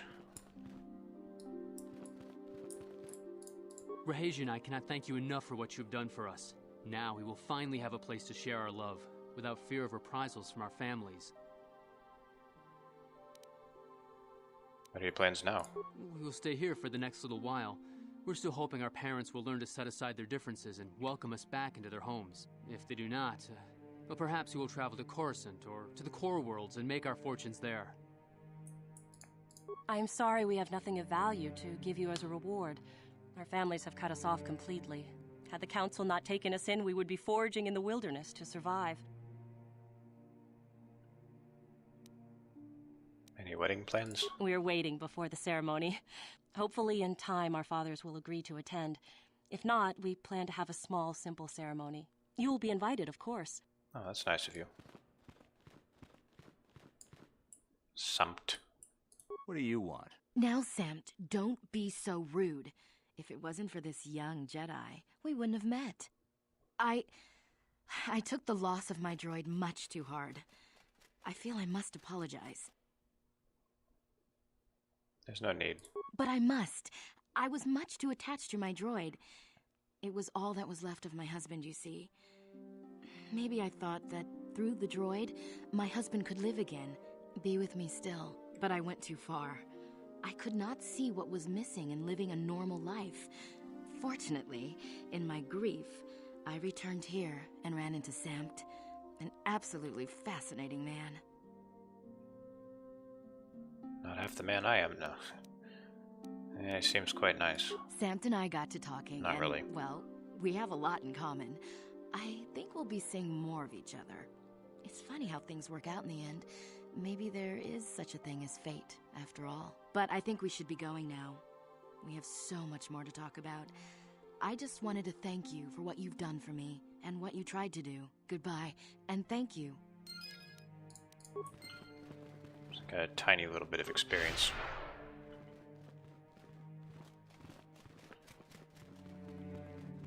Rahasia and I cannot thank you enough for what you've done for us. Now we will finally have a place to share our love, without fear of reprisals from our families. What are your plans now? We will stay here for the next little while. We're still hoping our parents will learn to set aside their differences and welcome us back into their homes. If they do not, well, perhaps we will travel to Coruscant or to the core worlds and make our fortunes there. I'm sorry we have nothing of value to give you as a reward. Our families have cut us off completely. Had the Council not taken us in, we would be foraging in the wilderness to survive. Any wedding plans? We're waiting before the ceremony. Hopefully in time our fathers will agree to attend. If not, we plan to have a small, simple ceremony. You will be invited, of course. Oh, that's nice of you. Sumped. What do you want? Now, Samt, don't be so rude. If it wasn't for this young Jedi, we wouldn't have met. I took the loss of my droid much too hard. I feel I must apologize. There's no need. But I must. I was much too attached to my droid. It was all that was left of my husband, you see. Maybe I thought that through the droid, my husband could live again, be with me still. But I went too far. I could not see what was missing in living a normal life. Fortunately, in my grief, I returned here and ran into Samt, an absolutely fascinating man. Not half the man I am now. Yeah, he seems quite nice. Samt and I got to talking. Not really. Well, we have a lot in common. I think we'll be seeing more of each other. It's funny how things work out in the end. Maybe there is such a thing as fate, after all. But I think we should be going now. We have so much more to talk about. I just wanted to thank you for what you've done for me, and what you tried to do. Goodbye, and thank you. Just got a tiny little bit of experience.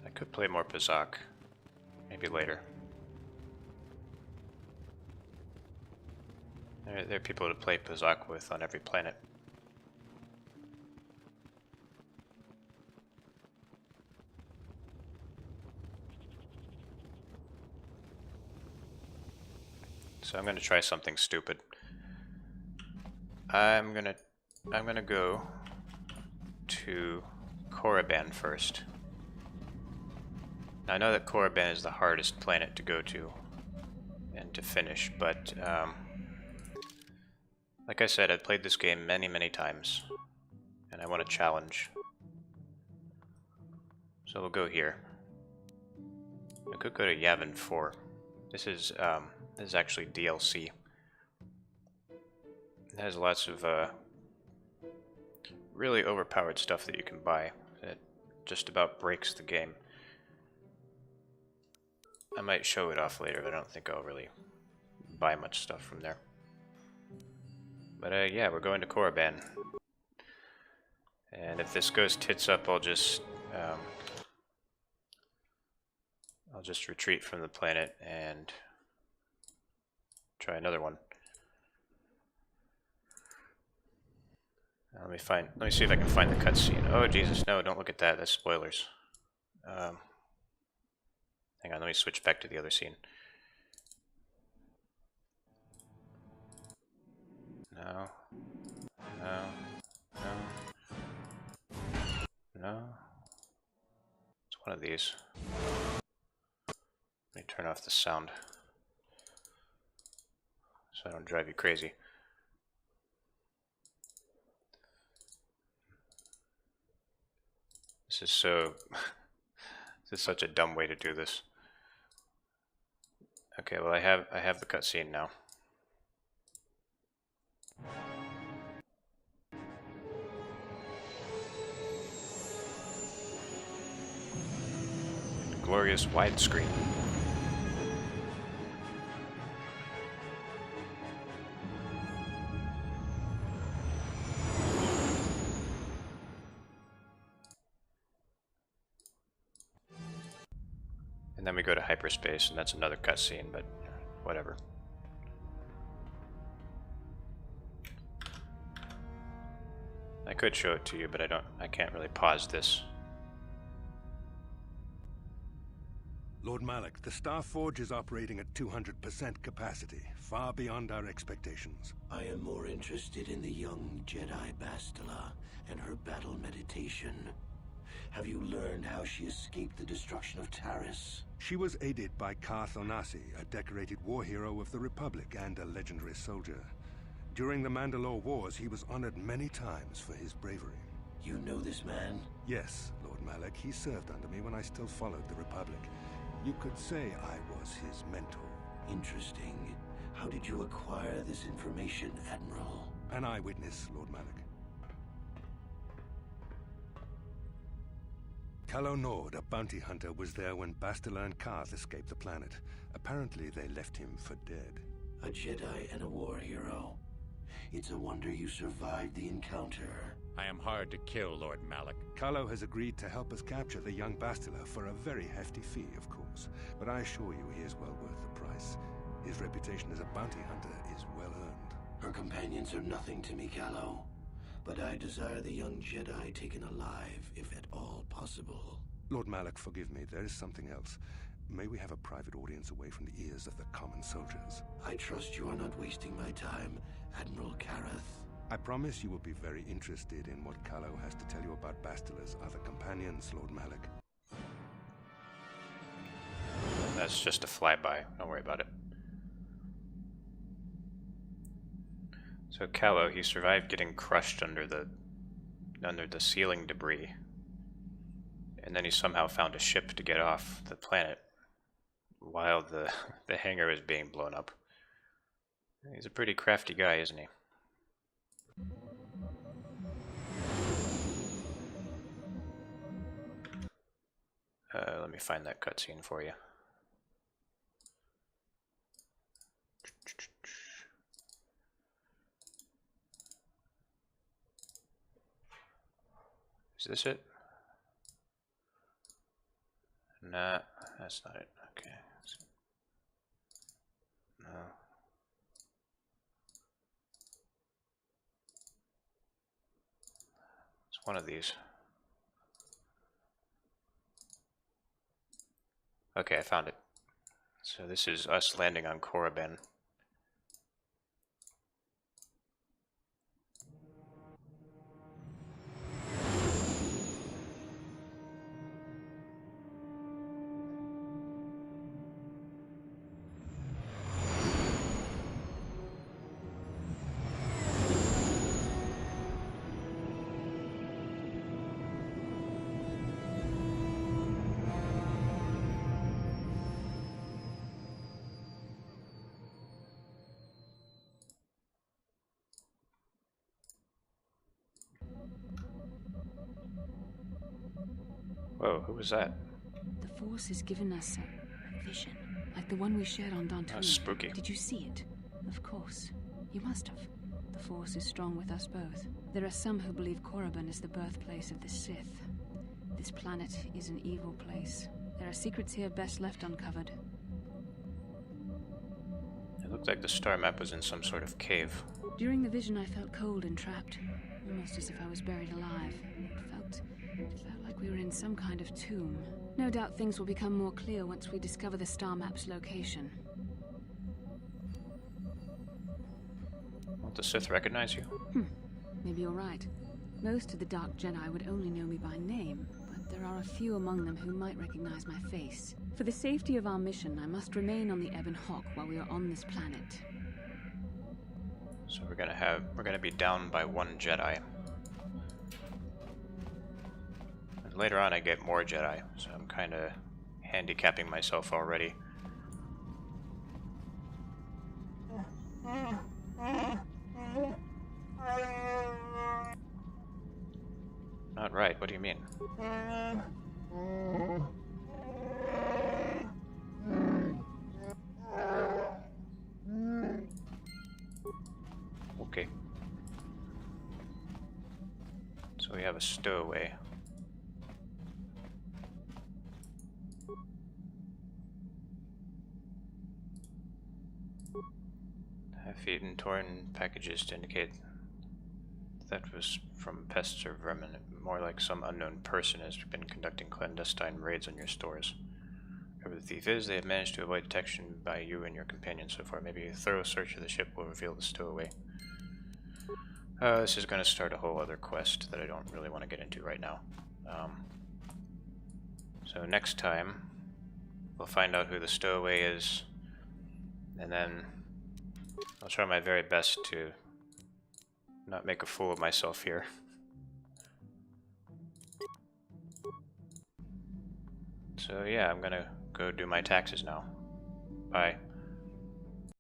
I could play more Pazak. Maybe later. There are people to play Pazak with on every planet. So I'm gonna try something stupid. I'm gonna go to Korriban first. Now, I know that Korriban is the hardest planet to go to and to finish, but like I said, I've played this game many, many times, and I want a challenge. So we'll go here. I could go to Yavin 4. This is actually DLC. It has lots of really overpowered stuff that you can buy that just about breaks the game. I might show it off later, but I don't think I'll really buy much stuff from there. But yeah, we're going to Korriban. And if this goes tits up, I'll just retreat from the planet and try another one. Let me see if I can find the cutscene. Oh Jesus, no, don't look at that, that's spoilers. Hang on, let me switch back to the other scene. No. No. No. No. It's one of these. Let me turn off the sound so I don't drive you crazy. This is so... this is such a dumb way to do this. Okay, well I have the cutscene now. Glorious widescreen. And then we go to hyperspace, and that's another cutscene, but whatever. I could show it to you, but I can't really pause this. Lord Malak, the Star Forge is operating at 200% capacity, far beyond our expectations. I am more interested in the young Jedi Bastila and her battle meditation. Have you learned how she escaped the destruction of Taris? She was aided by Karth Onasi, a decorated war hero of the Republic and a legendary soldier. During the Mandalore Wars, he was honored many times for his bravery. You know this man? Yes, Lord Malak. He served under me when I still followed the Republic. You could say I was his mentor. Interesting. How did you acquire this information, Admiral? An eyewitness, Lord Malak. Calo Nord, a bounty hunter, was there when Bastila and Karth escaped the planet. Apparently, they left him for dead. A Jedi and a war hero. It's a wonder you survived the encounter. I am hard to kill, Lord Malik. Carlo has agreed to help us capture the young Bastila for a very hefty fee, of course. But I assure you he is well worth the price. His reputation as a bounty hunter is well earned. Her companions are nothing to me, Callow. But I desire the young Jedi taken alive, if at all possible. Lord Malik, forgive me, there is something else. May we have a private audience away from the ears of the common soldiers? I trust you are not wasting my time, Admiral Kareth. I promise you will be very interested in what Callow has to tell you about Bastila's other companions, Lord Malik. That's just a flyby. Don't worry about it. So Callow, he survived getting crushed under the ceiling debris. And then he somehow found a ship to get off the planet while the hangar was being blown up. He's a pretty crafty guy, isn't he? Let me find that cutscene for you. Is this it? Nah, that's not it. Okay. No. It's one of these. Okay, I found it. So this is us landing on Korriban. Whoa, who was that? The Force has given us a vision, like the one we shared on Dantooine. That's spooky. Did you see it? Of course. You must have. The Force is strong with us both. There are some who believe Korriban is the birthplace of the Sith. This planet is an evil place. There are secrets here best left uncovered. It looked like the star map was in some sort of cave. During the vision, I felt cold and trapped, almost as if I was buried alive. It felt like we were in some kind of tomb. No doubt things will become more clear once we discover the star map's location. Won't the Sith recognize you? Maybe you're right. Most of the Dark Jedi would only know me by name, but there are a few among them who might recognize my face. For the safety of our mission, I must remain on the Ebon Hawk while we are on this planet. So we're gonna be down by one Jedi. And later on I get more Jedi, so I'm kinda handicapping myself already. Not right, what do you mean? Okay. So we have a stowaway. Half-eaten, torn packages to indicate that was from pests or vermin. More like some unknown person has been conducting clandestine raids on your stores. Whoever the thief is, they have managed to avoid detection by you and your companions so far. Maybe a thorough search of the ship will reveal the stowaway. This is going to start a whole other quest that I don't really want to get into right now. So next time, we'll find out who the stowaway is, and then I'll try my very best to not make a fool of myself here. So yeah, I'm gonna go do my taxes now. Bye.